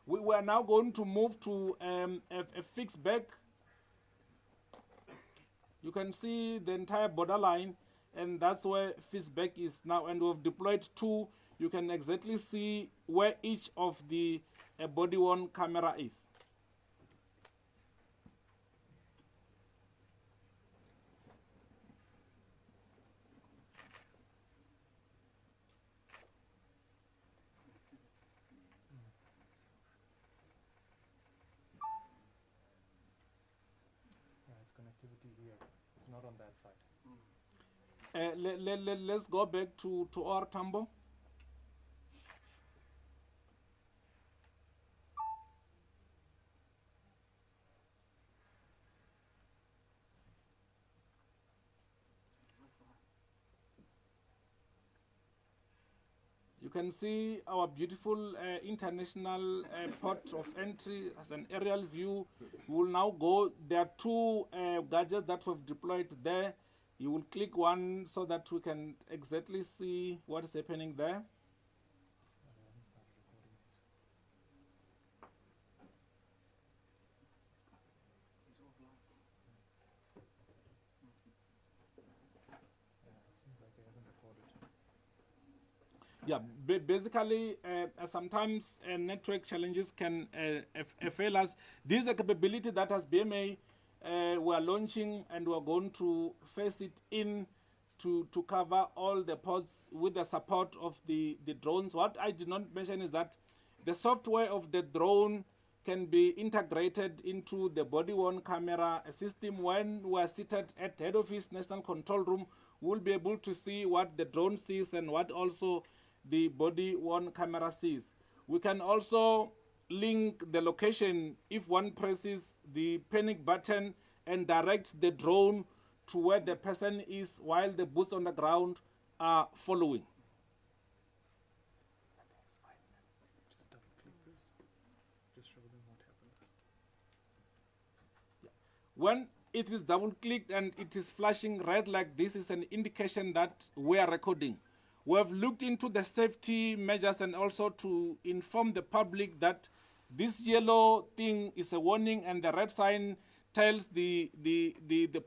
We are now going to move to a fixed back. You can see the entire borderline, and that's where fixed back is now. And we've deployed two. You can exactly see where each of the body-worn camera is. activity here. It's not on that side. Let's go back to our Tambo. You can see our beautiful international port of entry as an aerial view. We will now go. There are two gadgets that we've deployed there. You will click one so that we can exactly see what is happening there. Yeah, basically, sometimes network challenges can fail us. This is a capability that as BMA we are launching, and we are going to face it in to cover all the ports with the support of the drones. What I did not mention is that the software of the drone can be integrated into the body-worn camera system. When we are seated at head office national control room, we'll be able to see what the drone sees and what also the body-worn camera sees. We can also link the location if one presses the panic button and directs the drone to where the person is while the boots on the ground are following. Just double click this. Just show them what happens. When it is double clicked and it is flashing red like this, is an indication that we are recording. We have looked into the safety measures and also to inform the public that this yellow thing is a warning, and the red sign tells the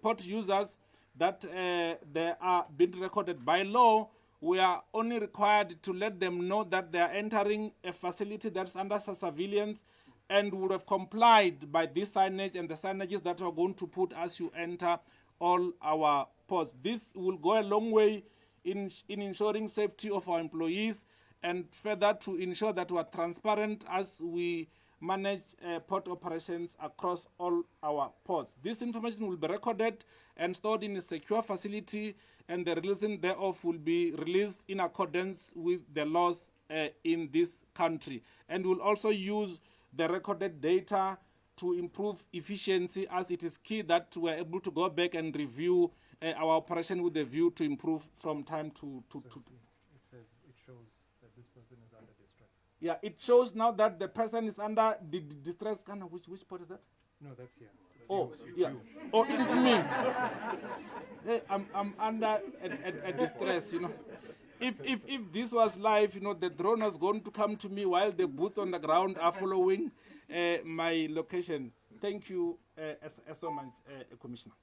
port users that they are being recorded. By law, we are only required to let them know that they are entering a facility that's under surveillance, and would have complied by this signage and the signages that are going to put as you enter all our ports. This will go a long way in ensuring safety of our employees, and further to ensure that we are transparent as we manage port operations across all our ports. This information will be recorded and stored in a secure facility, and the releasing thereof will be released in accordance with the laws in this country. And we'll also use the recorded data to improve efficiency, as it is key that we're able to go back and review our operation with a view to improve from time to It says, it shows that this person is under distress. Yeah, it shows now that the person is under distress. Kind of which part is that? No, that's here. Oh, yeah. Oh, it is me. Hey, I'm under a distress, you know. If this was live, you know, the drone was going to come to me while the boots on the ground are following my location. Thank you so much, Commissioner.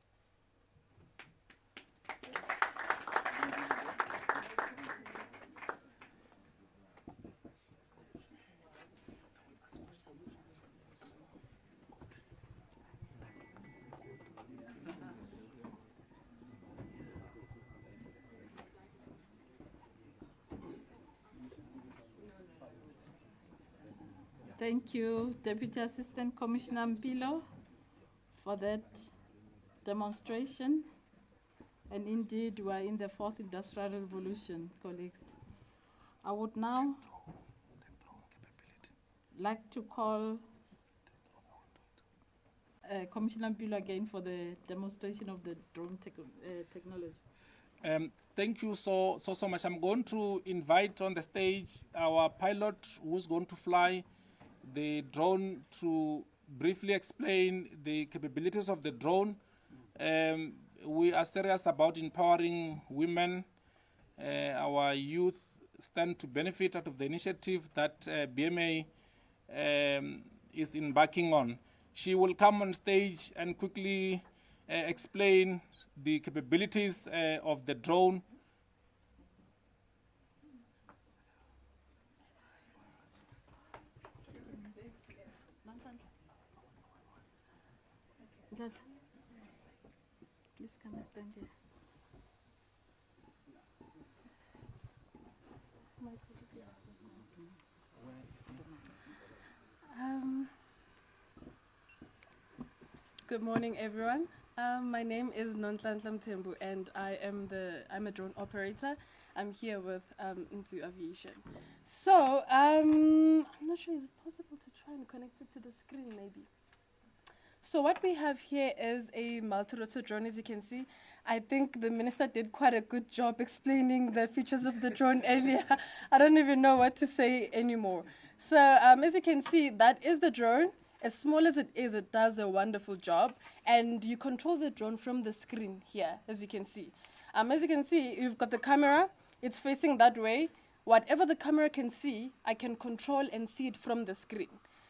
Thank you, Deputy Assistant Commissioner Mpilo, for that demonstration. And indeed, we are in the fourth industrial revolution, colleagues. I would now like to call Commissioner Mpilo again for the demonstration of the drone technology. Thank you so much. I'm going to invite on the stage our pilot who's going to fly the drone to briefly explain the capabilities of the drone. We are serious about empowering women. Our youth stand to benefit out of the initiative that BMA is embarking on. She will come on stage and quickly explain the capabilities of the drone. Please come and stand here. Good morning, everyone. My name is Nonhlanhla Mthembu, and I'm a drone operator. I'm here with Into Aviation. So I'm not sure, is it possible to try and connect it to the screen maybe? So what we have here is a multi-rotor drone, as you can see. I think the minister did quite a good job explaining the features of the drone earlier. I don't even know what to say anymore. So as you can see, that is the drone. As small as it is, it does a wonderful job. And you control the drone from the screen here, as you can see. As you can see, you've got the camera. It's facing that way. Whatever the camera can see, I can control and see it from the screen.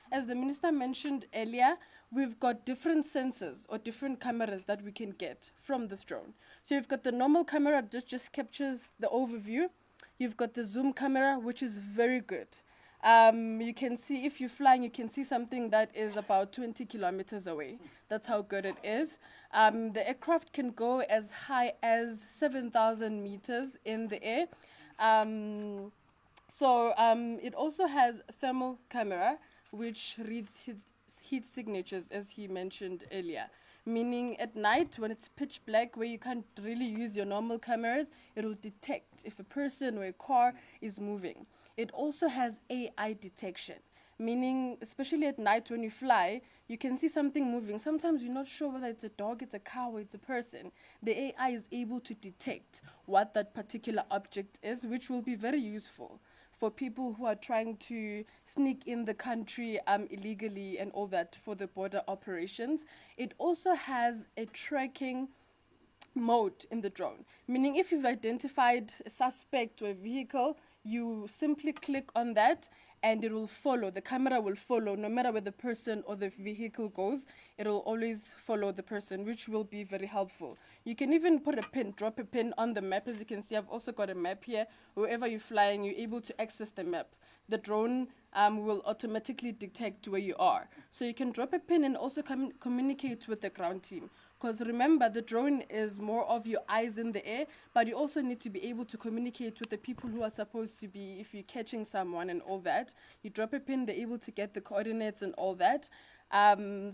As the minister mentioned earlier, we've got different sensors or different cameras that we can get from this drone. So you've got the normal camera that just captures the overview. You've got the zoom camera, which is very good. You can see, if you're flying, you can see something that is about 20 kilometers away. That's how good it is. The aircraft can go as high as 7,000 meters in the air. It also has a thermal camera, which reads his heat signatures, as he mentioned earlier. Meaning at night, when it's pitch black, where you can't really use your normal cameras, it will detect if a person or a car is moving. It also has AI detection, meaning especially at night when you fly, you can see something moving. Sometimes you're not sure whether it's a dog, it's a cow, or it's a person. The AI is able to detect what that particular object is, which will be very useful for people who are trying to sneak in the country illegally and all that for the border operations. It also has a tracking mode in the drone, meaning if you've identified a suspect or a vehicle, you simply click on that and it will follow. The camera will follow no matter where the person or the vehicle goes. It will always follow the person, which will be very helpful. You can even put a pin, drop a pin on the map. As you can see, I've also got a map here. Wherever you're flying, you're able to access the map. The drone will automatically detect where you are. So you can drop a pin and also communicate with the ground team. Because remember, the drone is more of your eyes in the air, but you also need to be able to communicate with the people who are supposed to be, if you're catching someone and all that. You drop a pin, they're able to get the coordinates and all that. You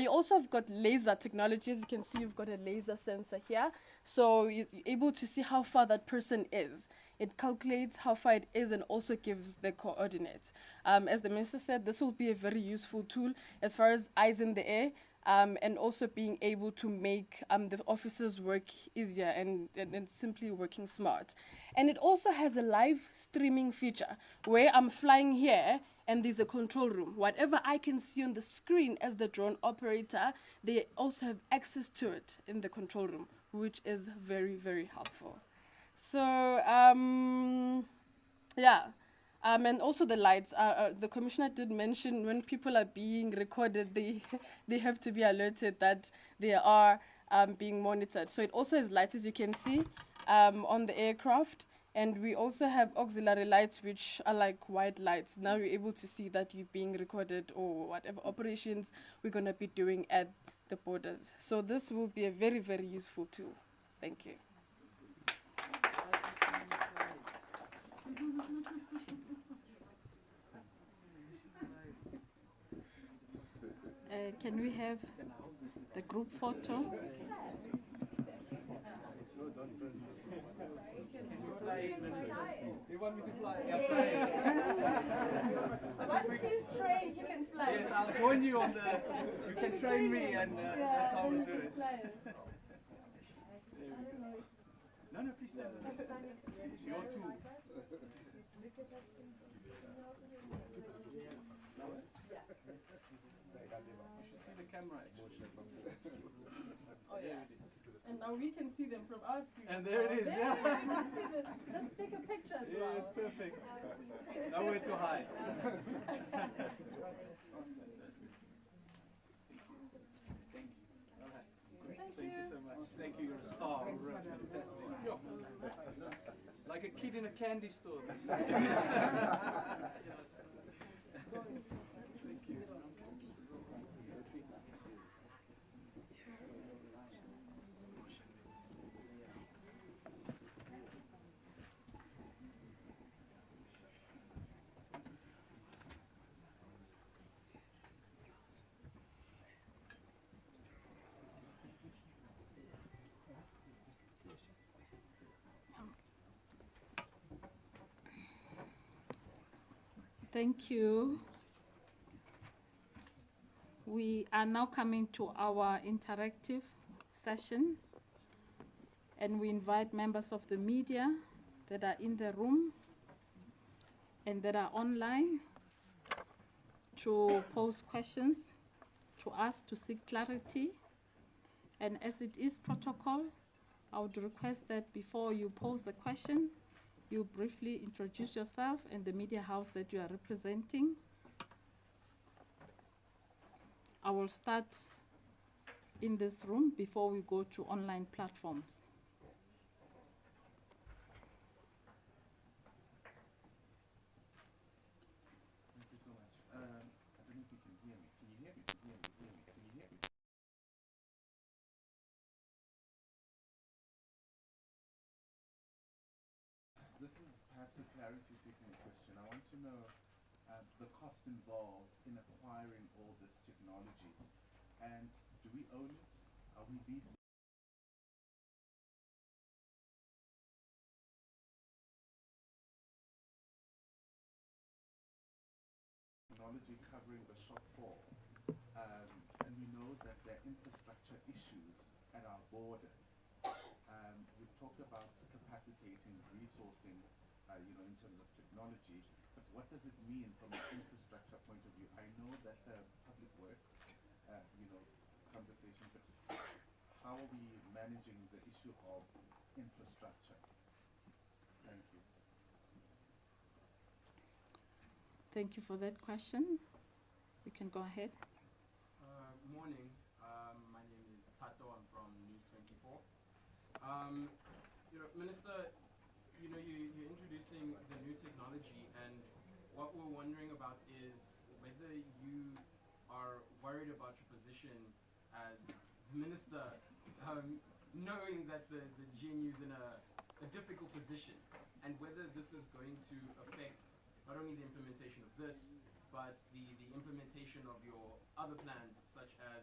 also have got laser technology. As you can see, you've got a laser sensor here. So you're able to see how far that person is. It calculates how far it is and also gives the coordinates. As the minister said, this will be a very useful tool as far as eyes in the air. And also being able to make the officers' work easier and simply working smart. And it also has a live streaming feature where I'm flying here and there's a control room. Whatever I can see on the screen as the drone operator, they also have access to it in the control room, which is very, very helpful. So, and also the lights. The commissioner did mention when people are being recorded, they have to be alerted that they are being monitored. So it also has lights, as you can see, on the aircraft. And we also have auxiliary lights, which are like white lights. Now you're able to see that you're being recorded or whatever operations we're going to be doing at the borders. So this will be a very, very useful tool. Thank you. Can we have the group photo? You want me to fly? Yeah, Once he's trained, you can fly. yes, I'll join you on the. You can train me, and that's how we'll do it. No, please stand. It's your tool. You should see the camera. Oh yeah. And now we can see them from our screen. And there it is. There Yeah. we can see them. Let's take a picture as well. Yes, perfect. Nowhere to hide. Thank you so much. Thank you. You're a star. Fantastic. Like a kid in a candy store. Thank you. Thank you. We are now coming to our interactive session, and we invite members of the media that are in the room and that are online to pose questions to us to seek clarity. And as it is protocol, I would request that before you pose a question, you briefly introduce yourself and the media house that you are representing. I will start in this room before we go to online platforms. Thank you so much. I don't know if you can hear me. Can you hear me? Can you hear me? Can you hear me? This is perhaps a clarity-seeking question. I want to know the cost involved in acquiring all this technology, and do we own it? Are we leasing technology covering the shop floor? And we know that there are infrastructure issues at our borders. We've talked about capacitating, resourcing, in terms of technology, but what does it mean from an infrastructure point of view? I know that public works, conversation, but how are we managing the issue of infrastructure? Thank you. Thank you for that question. You can go ahead. Morning. My name is Tato. I'm from News 24. Minister, you're introducing the new technology, and what we're wondering about is whether you are worried about your position as minister, knowing that the GNU is in a difficult position, and whether this is going to affect not only the implementation of this, but the implementation of your other plans, such as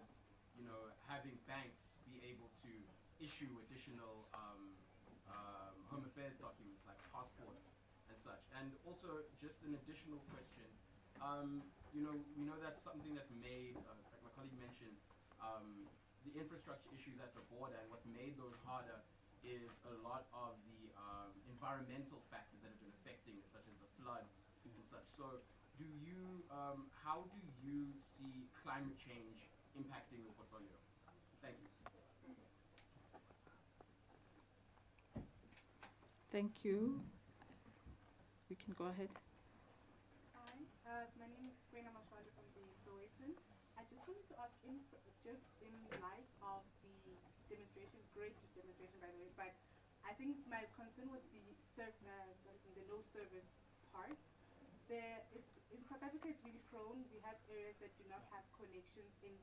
having banks be able to issue additional home affairs documents like passports and such. And also, just an additional question, we know that's something that's made, like my colleague mentioned, the infrastructure issues at the border, and what's made those harder is a lot of the environmental factors that have been affecting it, such as the floods and such. So how do you see climate change impacting your portfolio? Thank you. Thank you. We can go ahead. Hi, my name is Kwena Mashwali from the Sowetan. I just wanted to ask, just in light of the demonstration, great demonstration by the way, but I think my concern was the no service part. In South Africa, it's really prone. We have areas that do not have connections in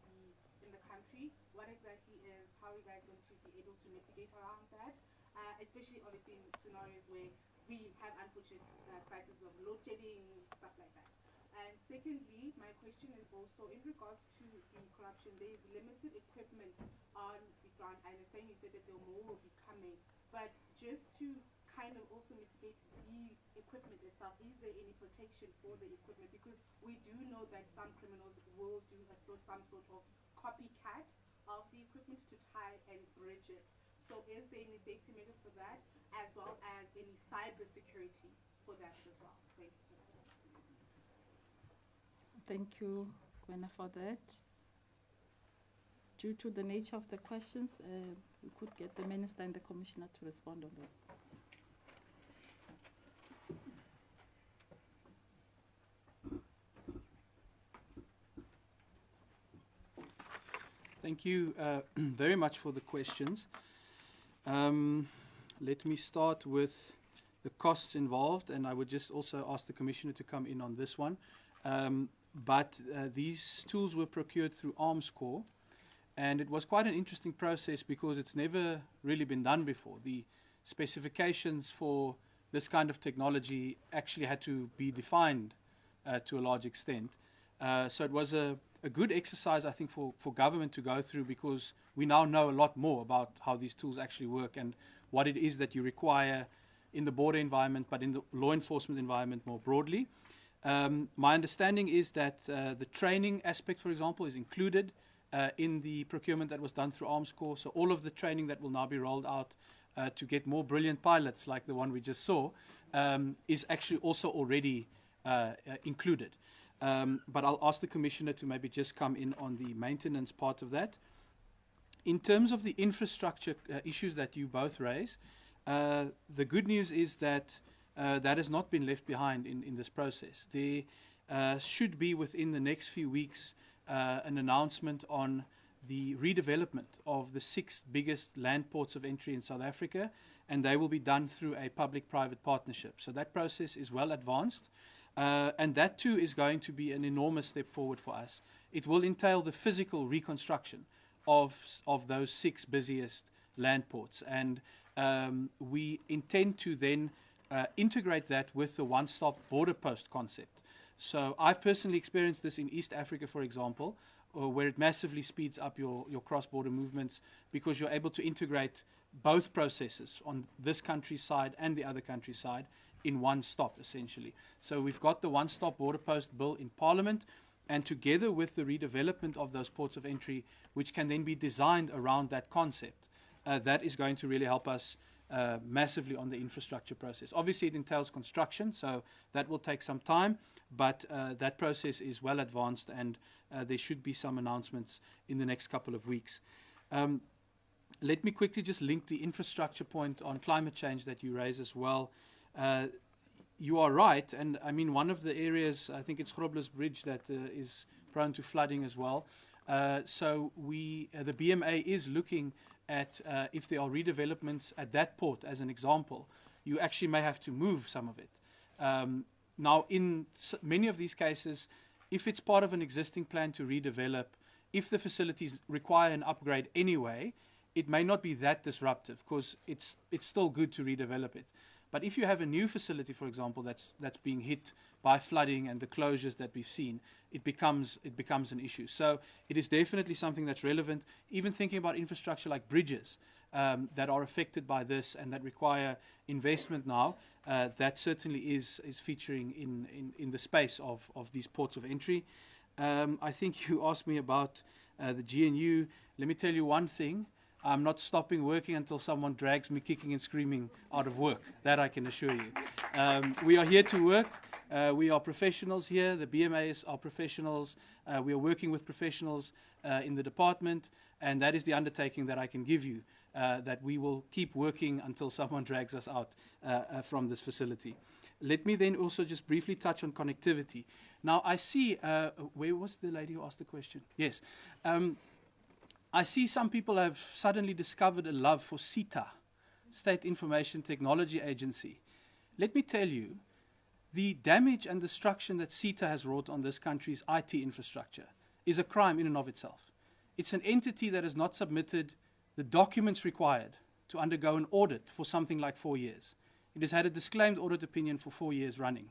the country. What exactly how are you guys going to be able to mitigate around that? Especially obviously in scenarios where we have unfortunate crises of load shedding, stuff like that. And secondly, my question is also in regards to the corruption. There is limited equipment on the ground. I understand you said that more will be coming, but just to kind of also mitigate the equipment itself, is there any protection for the equipment? Because we do know that some criminals will do some sort of copycat of the equipment to try and bridge it. So is there any safety measures for that, as well as any cyber security for that as well? Thank you. Thank you, Gwena, for that. Due to the nature of the questions, we could get the Minister and the Commissioner to respond on those. Thank you very much for the questions. Let me start with the costs involved, and I would just also ask the Commissioner to come in on this one. But these tools were procured through Armscor, and it was quite an interesting process because it's never really been done before. The specifications for this kind of technology actually had to be defined to a large extent. So it was a good exercise, I think, for government to go through, because we now know a lot more about how these tools actually work and what it is that you require in the border environment, but in the law enforcement environment more broadly. My understanding is that the training aspect, for example, is included in the procurement that was done through Armscor. So all of the training that will now be rolled out to get more brilliant pilots like the one we just saw is actually also already included. But I'll ask the Commissioner to maybe just come in on the maintenance part of that. In terms of the infrastructure issues that you both raise, the good news is that that has not been left behind in this process. There should be within the next few weeks an announcement on the redevelopment of the 6 biggest land ports of entry in South Africa, and they will be done through a public-private partnership. So that process is well advanced, and that too is going to be an enormous step forward for us. It will entail the physical reconstruction of those 6 busiest land ports, and we intend to then integrate that with the one-stop border post concept. So I've personally experienced this in East Africa, for example, where it massively speeds up your cross-border movements because you're able to integrate both processes on this country's side and the other country's side in one stop, essentially. So we've got the one-stop border post bill in Parliament, and together with the redevelopment of those ports of entry, which can then be designed around that concept, that is going to really help us massively on the infrastructure process. Obviously, it entails construction, so that will take some time, but that process is well advanced, and there should be some announcements in the next couple of weeks. Let me quickly just link the infrastructure point on climate change that you raise as well. You are right, and I mean, one of the areas, I think it's Grobler's Bridge that is prone to flooding as well. So the BMA is looking at if there are redevelopments at that port, as an example, you actually may have to move some of it. Now, in many of these cases, if it's part of an existing plan to redevelop, if the facilities require an upgrade anyway, it may not be that disruptive because it's still good to redevelop it. But if you have a new facility, for example, that's being hit by flooding and the closures that we've seen, it becomes an issue. So it is definitely something that's relevant. Even thinking about infrastructure like bridges that are affected by this and that require investment now, that certainly is featuring in the space of these ports of entry. I think you asked me about the GNU. Let me tell you one thing. I'm not stopping working until someone drags me kicking and screaming out of work. That I can assure you. We are here to work. We are professionals here. The BMAs are professionals. We are working with professionals in the department, and that is the undertaking that I can give you, that we will keep working until someone drags us out from this facility. Let me then also just briefly touch on connectivity. Now, I see, where was the lady who asked the question? Yes. I see some people have suddenly discovered a love for SITA, State Information Technology Agency. Let me tell you, the damage and destruction that SITA has wrought on this country's IT infrastructure is a crime in and of itself. It's an entity that has not submitted the documents required to undergo an audit for something like 4 years. It has had a disclaimed audit opinion for 4 years running.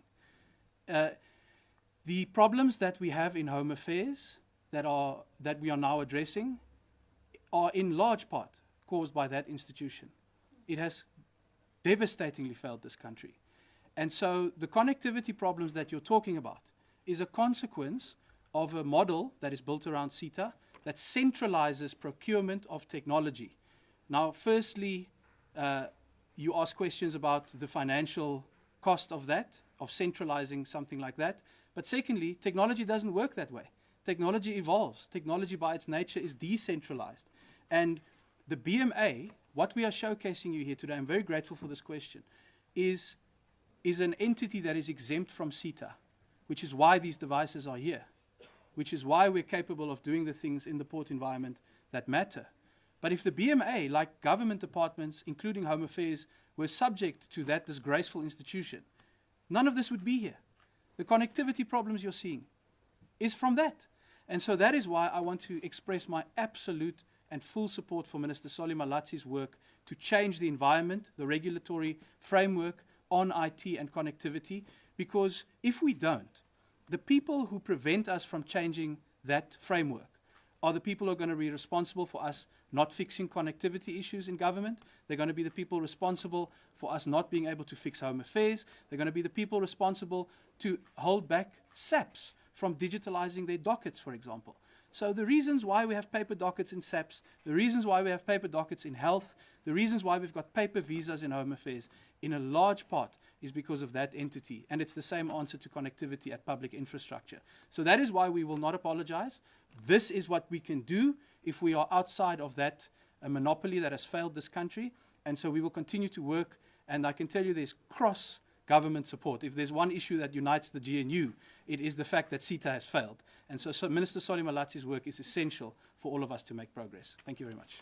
The problems that we have in Home Affairs that we are now addressing are in large part caused by that institution. It has devastatingly failed this country. And so the connectivity problems that you're talking about is a consequence of a model that is built around SITA that centralizes procurement of technology. Now, firstly, you ask questions about the financial cost of that, of centralizing something like that. But secondly, technology doesn't work that way. Technology evolves. Technology by its nature is decentralized. And the BMA, what we are showcasing you here today, I'm very grateful for this question, is an entity that is exempt from SITA, which is why these devices are here, which is why we're capable of doing the things in the port environment that matter. But if the BMA, like government departments, including Home Affairs, were subject to that disgraceful institution, none of this would be here. The connectivity problems you're seeing is from that. And so that is why I want to express my absolute and full support for Minister Solly Malatsi's work to change the environment, the regulatory framework on IT and connectivity, because if we don't, the people who prevent us from changing that framework are the people who are going to be responsible for us not fixing connectivity issues in government. They're going to be the people responsible for us not being able to fix home affairs. They're going to be the people responsible to hold back SAPs from digitalizing their dockets, for example. So the reasons why we have paper dockets in SAPs, the reasons why we have paper dockets in health, the reasons why we've got paper visas in home affairs, in a large part is because of that entity. And it's the same answer to connectivity at public infrastructure. So that is why we will not apologize. This is what we can do if we are outside of that monopoly that has failed this country. And so we will continue to work. And I can tell you there's cross-government support. If there's one issue that unites the GNU, it is the fact that CETA has failed. And so Minister Solly Malatsi's work is essential for all of us to make progress. Thank you very much.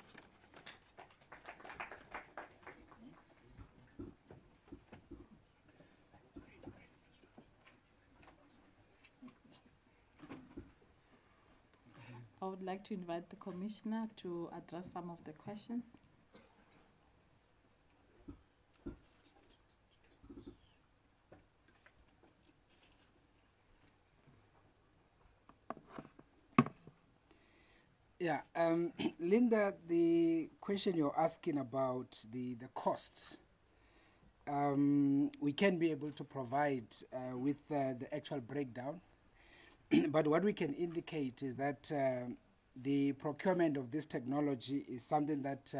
I would like to invite the Commissioner to address some of the questions. Yeah, Linda, the question you're asking about the costs, we can be able to provide with the actual breakdown. But what we can indicate is that the procurement of this technology is something that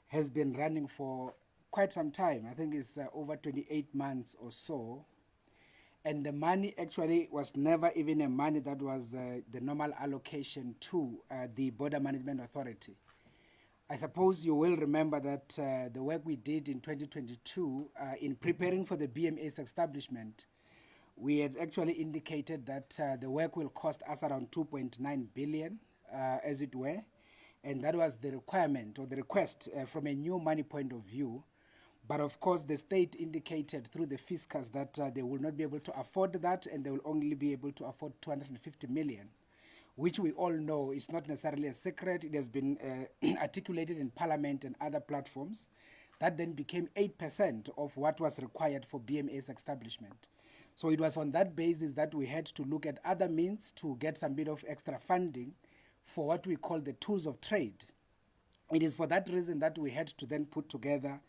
has been running for quite some time. I think it's over 28 months or so. And the money actually was never even a money that was the normal allocation to the Border Management Authority. I suppose you will remember that the work we did in 2022 in preparing for the BMA's establishment, we had actually indicated that the work will cost us around 2.9 billion, as it were, and that was the requirement or the request from a new money point of view. But of course, the state indicated through the fiscus that they will not be able to afford that, and they will only be able to afford 250 million, which we all know is not necessarily a secret. It has been articulated in Parliament and other platforms. That then became 8% of what was required for BMA's establishment. So it was on that basis that we had to look at other means to get some bit of extra funding for what we call the tools of trade. It is for that reason that we had to then put together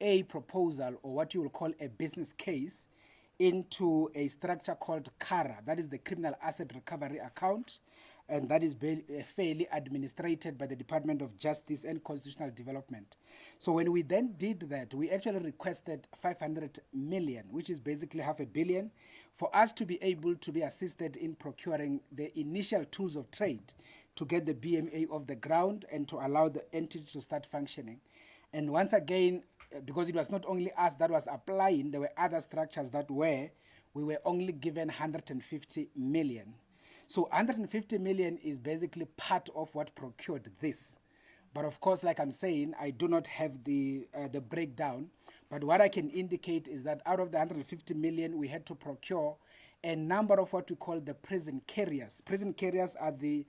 a proposal, or what you will call a business case, into a structure called CARA, that is the Criminal Asset Recovery Account, and that is fairly administrated by the Department of Justice and Constitutional Development. So when we then did that, we actually requested 500 million, which is basically $500 million, for us to be able to be assisted in procuring the initial tools of trade to get the BMA off the ground and to allow the entity to start functioning. And once again, because it was not only us that was applying, there were other structures that we were only given 150 million. So 150 million is basically part of what procured this. But of course, like I'm saying, I do not have the breakdown. But what I can indicate is that out of the 150 million, we had to procure a number of what we call the prison carriers. Prison carriers are the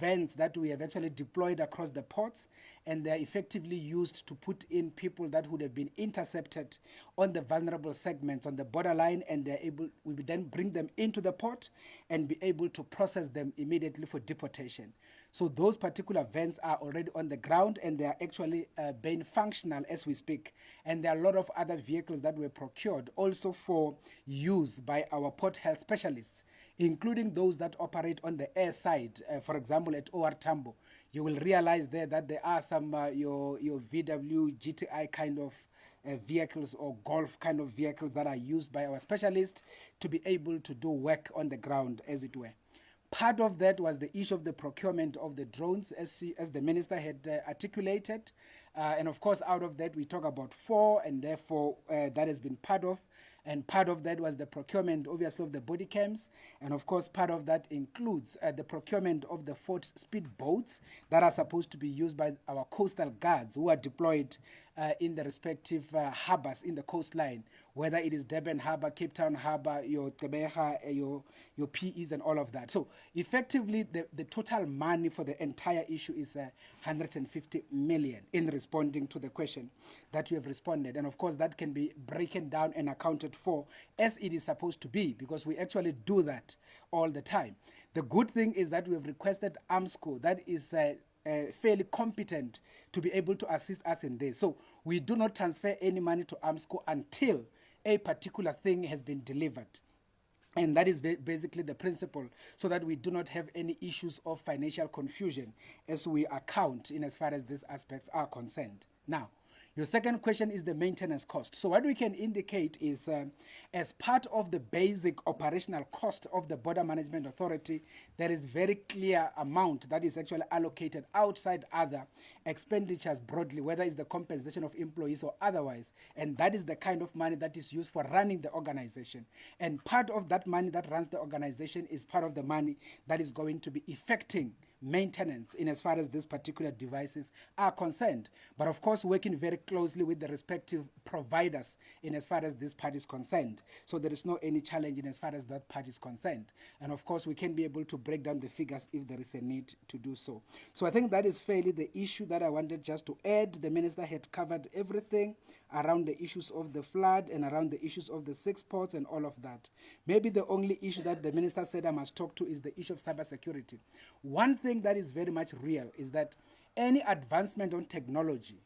vans that we have actually deployed across the ports, and they're effectively used to put in people that would have been intercepted on the vulnerable segments on the borderline, and we would then bring them into the port and be able to process them immediately for deportation. So those particular vans are already on the ground, and they are actually being functional as we speak. And there are a lot of other vehicles that were procured also for use by our port health specialists, including those that operate on the air side. For example, at OR Tambo, you will realize there that there are some your VW, GTI kind of vehicles or Golf kind of vehicles that are used by our specialists to be able to do work on the ground, as it were. Part of that was the issue of the procurement of the drones, as the minister had articulated. And of course, out of that, we talk about 4, and therefore that has been part of. And part of that was the procurement, obviously, of the body cams. And of course, part of that includes the procurement of the 4 speed boats that are supposed to be used by our coastal guards who are deployed in the respective harbors in the coastline, whether it is Durban Harbour, Cape Town Harbour, your Tebeha, your PEs and all of that. So effectively, the total money for the entire issue is 150 million in responding to the question that you have responded. And of course, that can be broken down and accounted for as it is supposed to be, because we actually do that all the time. The good thing is that we have requested AMSCO that is fairly competent to be able to assist us in this. So we do not transfer any money to AMSCO until a particular thing has been delivered. And that is basically the principle, so that we do not have any issues of financial confusion as we account in as far as these aspects are concerned. Now, your second question is the maintenance cost. So what we can indicate is as part of the basic operational cost of the Border Management Authority, there is very clear amount that is actually allocated outside other expenditures broadly, whether it's the compensation of employees or otherwise. And that is the kind of money that is used for running the organization. And part of that money that runs the organization is part of the money that is going to be effecting maintenance in as far as these particular devices are concerned. But of course, working very closely with the respective providers in as far as this part is concerned. So there is no any challenge in as far as that part is concerned. And of course, we can be able to break down the figures if there is a need to do so. So I think that is fairly the issue that I wanted just to add. The minister had covered everything around the issues of the flood and around the issues of the 6 ports and all of that. Maybe the only issue that the minister said I must talk to is the issue of cybersecurity. One thing that is very much real is that any advancement on technology,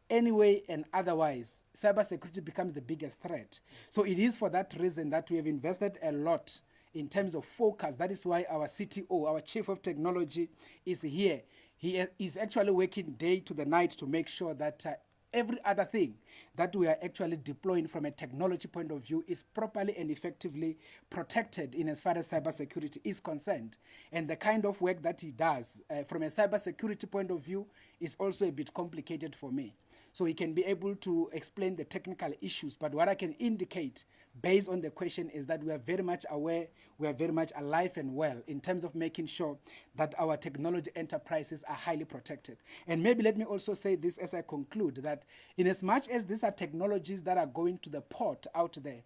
anyway and otherwise, cybersecurity becomes the biggest threat. So it is for that reason that we have invested a lot in terms of focus. That is why our CTO, our Chief of Technology, is here. He is actually working day to the night to make sure that every other thing that we are actually deploying from a technology point of view is properly and effectively protected in as far as cybersecurity is concerned. And the kind of work that he does from a cybersecurity point of view is also a bit complicated for me. So he can be able to explain the technical issues, but what I can indicate based on the question is that we are very much aware, we are very much alive and well in terms of making sure that our technology enterprises are highly protected. And maybe let me also say this as I conclude, that in as much as these are technologies that are going to the port out there,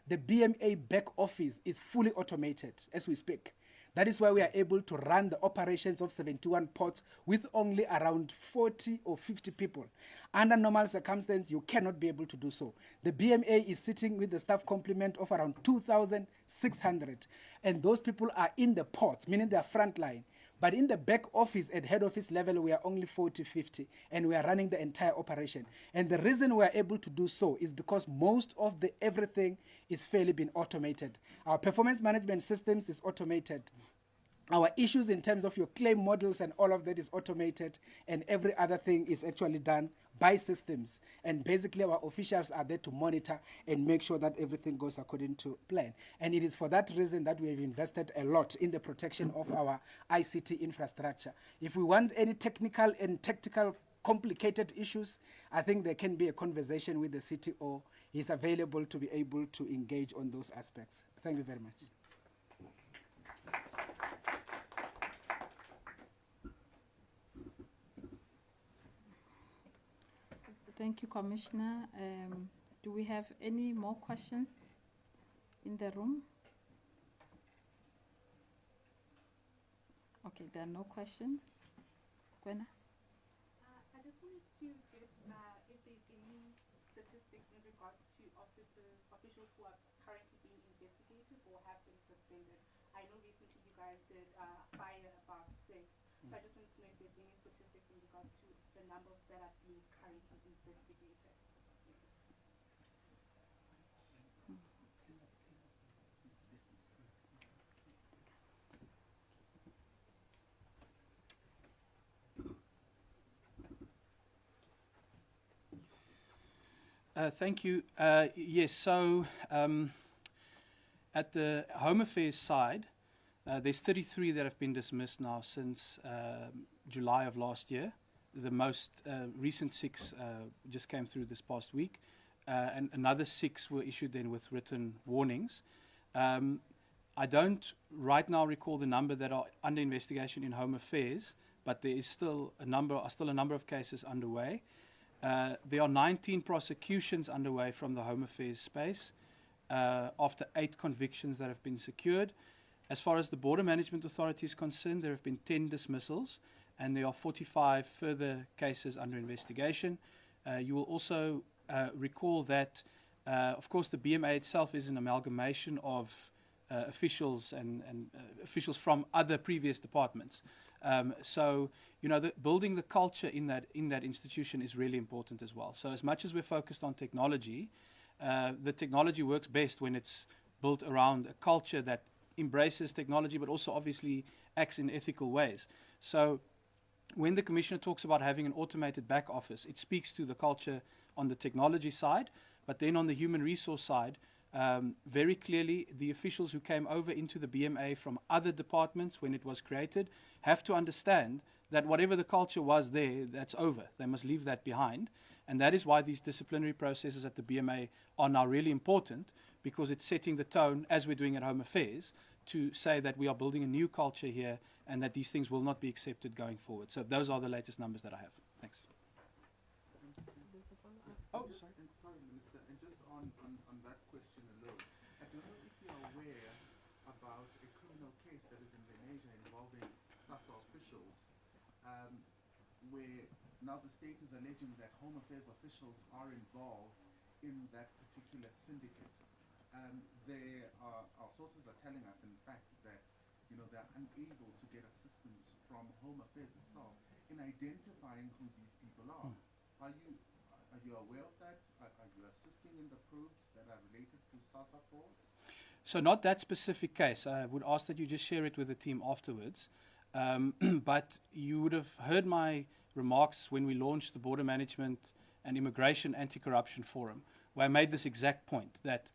the BMA back office is fully automated as we speak. That is why we are able to run the operations of 71 ports with only around 40 or 50 people. Under normal circumstances, you cannot be able to do so. The BMA is sitting with the staff complement of around 2,600. And those people are in the ports, meaning they are frontline. But in the back office, at head office level, we are only 40, 50, and we are running the entire operation. And the reason we are able to do so is because most of the everything is fairly been automated. Our performance management systems is automated. Our issues in terms of your claim models and all of that is automated, and every other thing is actually done by systems. And basically our officials are there to monitor and make sure that everything goes according to plan. And it is for that reason that we have invested a lot in the protection of our ICT infrastructure. If we want any technical and tactical complicated issues, I think there can be a conversation with the CTO. He's available to be able to engage on those aspects. Thank you very much. Thank you, Commissioner. Do we have any more questions in the room? Okay, there are no questions. Gwena? I just wanted to get if there's any statistics in regards to officials who are currently being investigated or have been suspended. I know recently you guys did fire about 6. So I just wanted to know if there's any statistics in regards to the number that are being currently investigated. Thank you. Yes, so at the Home Affairs side, there's 33 that have been dismissed now since July of last year. The most recent 6 just came through this past week, and another 6 were issued then with written warnings. I don't right now recall the number that are under investigation in Home Affairs, but there is still a number of cases underway. There are 19 prosecutions underway from the Home Affairs space after 8 convictions that have been secured. As far as the Border Management Authority is concerned, there have been 10 dismissals, and there are 45 further cases under investigation. You will also recall that, of course, the BMA itself is an amalgamation of officials and officials from other previous departments. So, you know, building the culture in that institution is really important as well. So as much as we're focused on technology, the technology works best when it's built around a culture that embraces technology, but also obviously acts in ethical ways. So when the Commissioner talks about having an automated back office, it speaks to the culture on the technology side, but then on the human resource side, very clearly the officials who came over into the BMA from other departments when it was created have to understand that whatever the culture was there, that's over. They must leave that behind. And that is why these disciplinary processes at the BMA are now really important, because it's setting the tone, as we're doing at Home Affairs, to say that we are building a new culture here and that these things will not be accepted going forward. So those are the latest numbers that I have. Thanks. Oh, sorry, Minister, and just on that question alone, I don't know if you're aware about a criminal case that is in Lenasia involving SASSA officials, where now the state is alleging that Home Affairs officials are involved in that particular syndicate. Our sources are telling us, in fact, that they're unable to get assistance from Home Affairs itself in identifying who these people are. Are you aware of that? Are you assisting in the probes that are related to SASSA fraud? So not that specific case. I would ask that you just share it with the team afterwards. But you would have heard my remarks when we launched the Border Management and Immigration Anti-Corruption Forum, where I made this exact point, that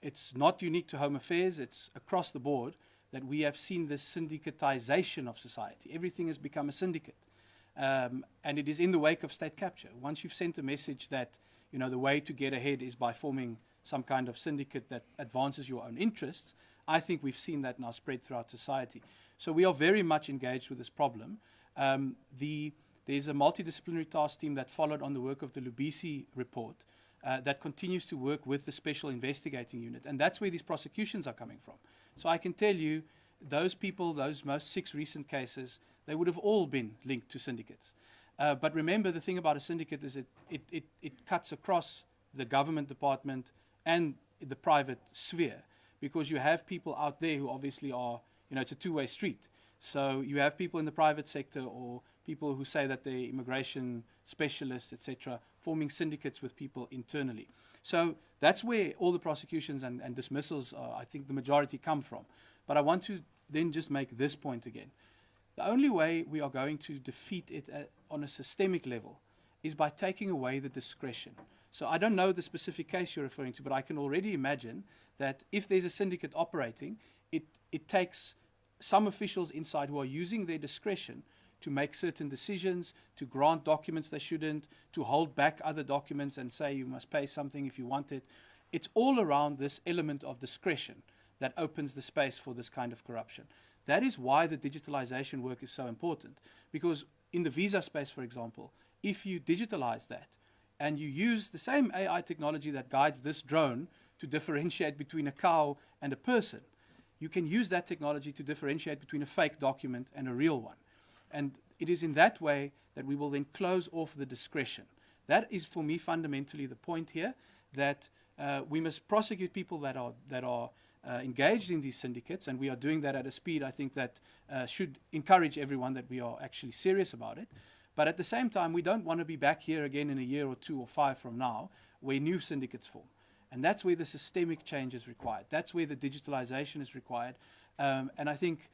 it's not unique to Home Affairs, it's across the board that we have seen this syndicatization of society. Everything has become a syndicate. And it is in the wake of state capture. Once you've sent a message that the way to get ahead is by forming some kind of syndicate that advances your own interests, I think we've seen that now spread throughout society. So we are very much engaged with this problem. There's a multidisciplinary task team that followed on the work of the Lubisi report that continues to work with the Special Investigating Unit. And that's where these prosecutions are coming from. So I can tell you, those people, those most 6 recent cases, they would have all been linked to syndicates. But remember, the thing about a syndicate is it cuts across the government department and the private sphere, because you have people out there who obviously are, it's a two-way street. So you have people in the private sector or people who say that they're immigration specialists, etc., forming syndicates with people internally. So that's where all the prosecutions and dismissals, I think the majority come from. But I want to then just make this point again. The only way we are going to defeat it on a systemic level is by taking away the discretion. So I don't know the specific case you're referring to, but I can already imagine that if there's a syndicate operating, it takes some officials inside who are using their discretion to make certain decisions, to grant documents they shouldn't, to hold back other documents and say you must pay something if you want it. It's all around this element of discretion that opens the space for this kind of corruption. That is why the digitalization work is so important. Because in the visa space, for example, if you digitalize that and you use the same AI technology that guides this drone to differentiate between a cow and a person, you can use that technology to differentiate between a fake document and a real one. And it is in that way that we will then close off the discretion. That is, for me, fundamentally the point here, that we must prosecute people that are engaged in these syndicates, and we are doing that at a speed, I think, that should encourage everyone that we are actually serious about it. But at the same time, we don't want to be back here again in a year or 2 or 5 from now, where new syndicates form. And that's where the systemic change is required. That's where the digitalization is required. And I think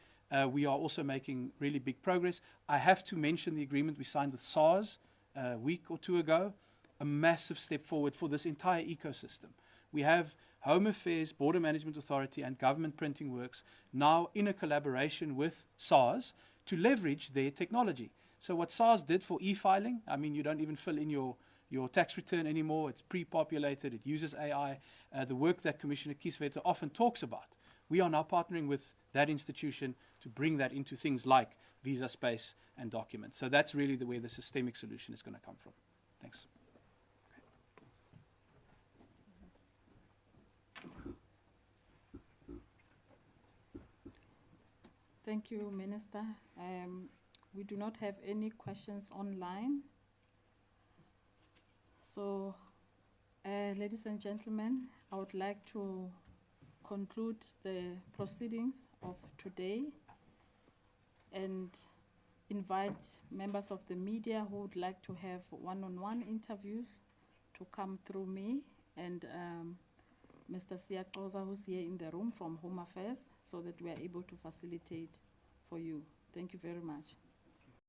we are also making really big progress. I have to mention the agreement we signed with SARS a week or 2 ago, a massive step forward for this entire ecosystem. We have Home Affairs, Border Management Authority, and Government Printing Works now in a collaboration with SARS to leverage their technology. So what SARS did for e-filing, I mean, you don't even fill in your tax return anymore. It's pre-populated. It uses AI. The work that Commissioner Kieswetter often talks about, we are now partnering with that institution to bring that into things like visa space and documents. So that's really where the systemic solution is going to come from. Thanks. Thank you, Minister. We do not have any questions online. So, ladies and gentlemen, I would like to conclude the proceedings of today and invite members of the media who would like to have one-on-one interviews to come through me and Mr. Siyaxoza, who's here in the room from Home Affairs, so that we are able to facilitate for you. Thank you very much.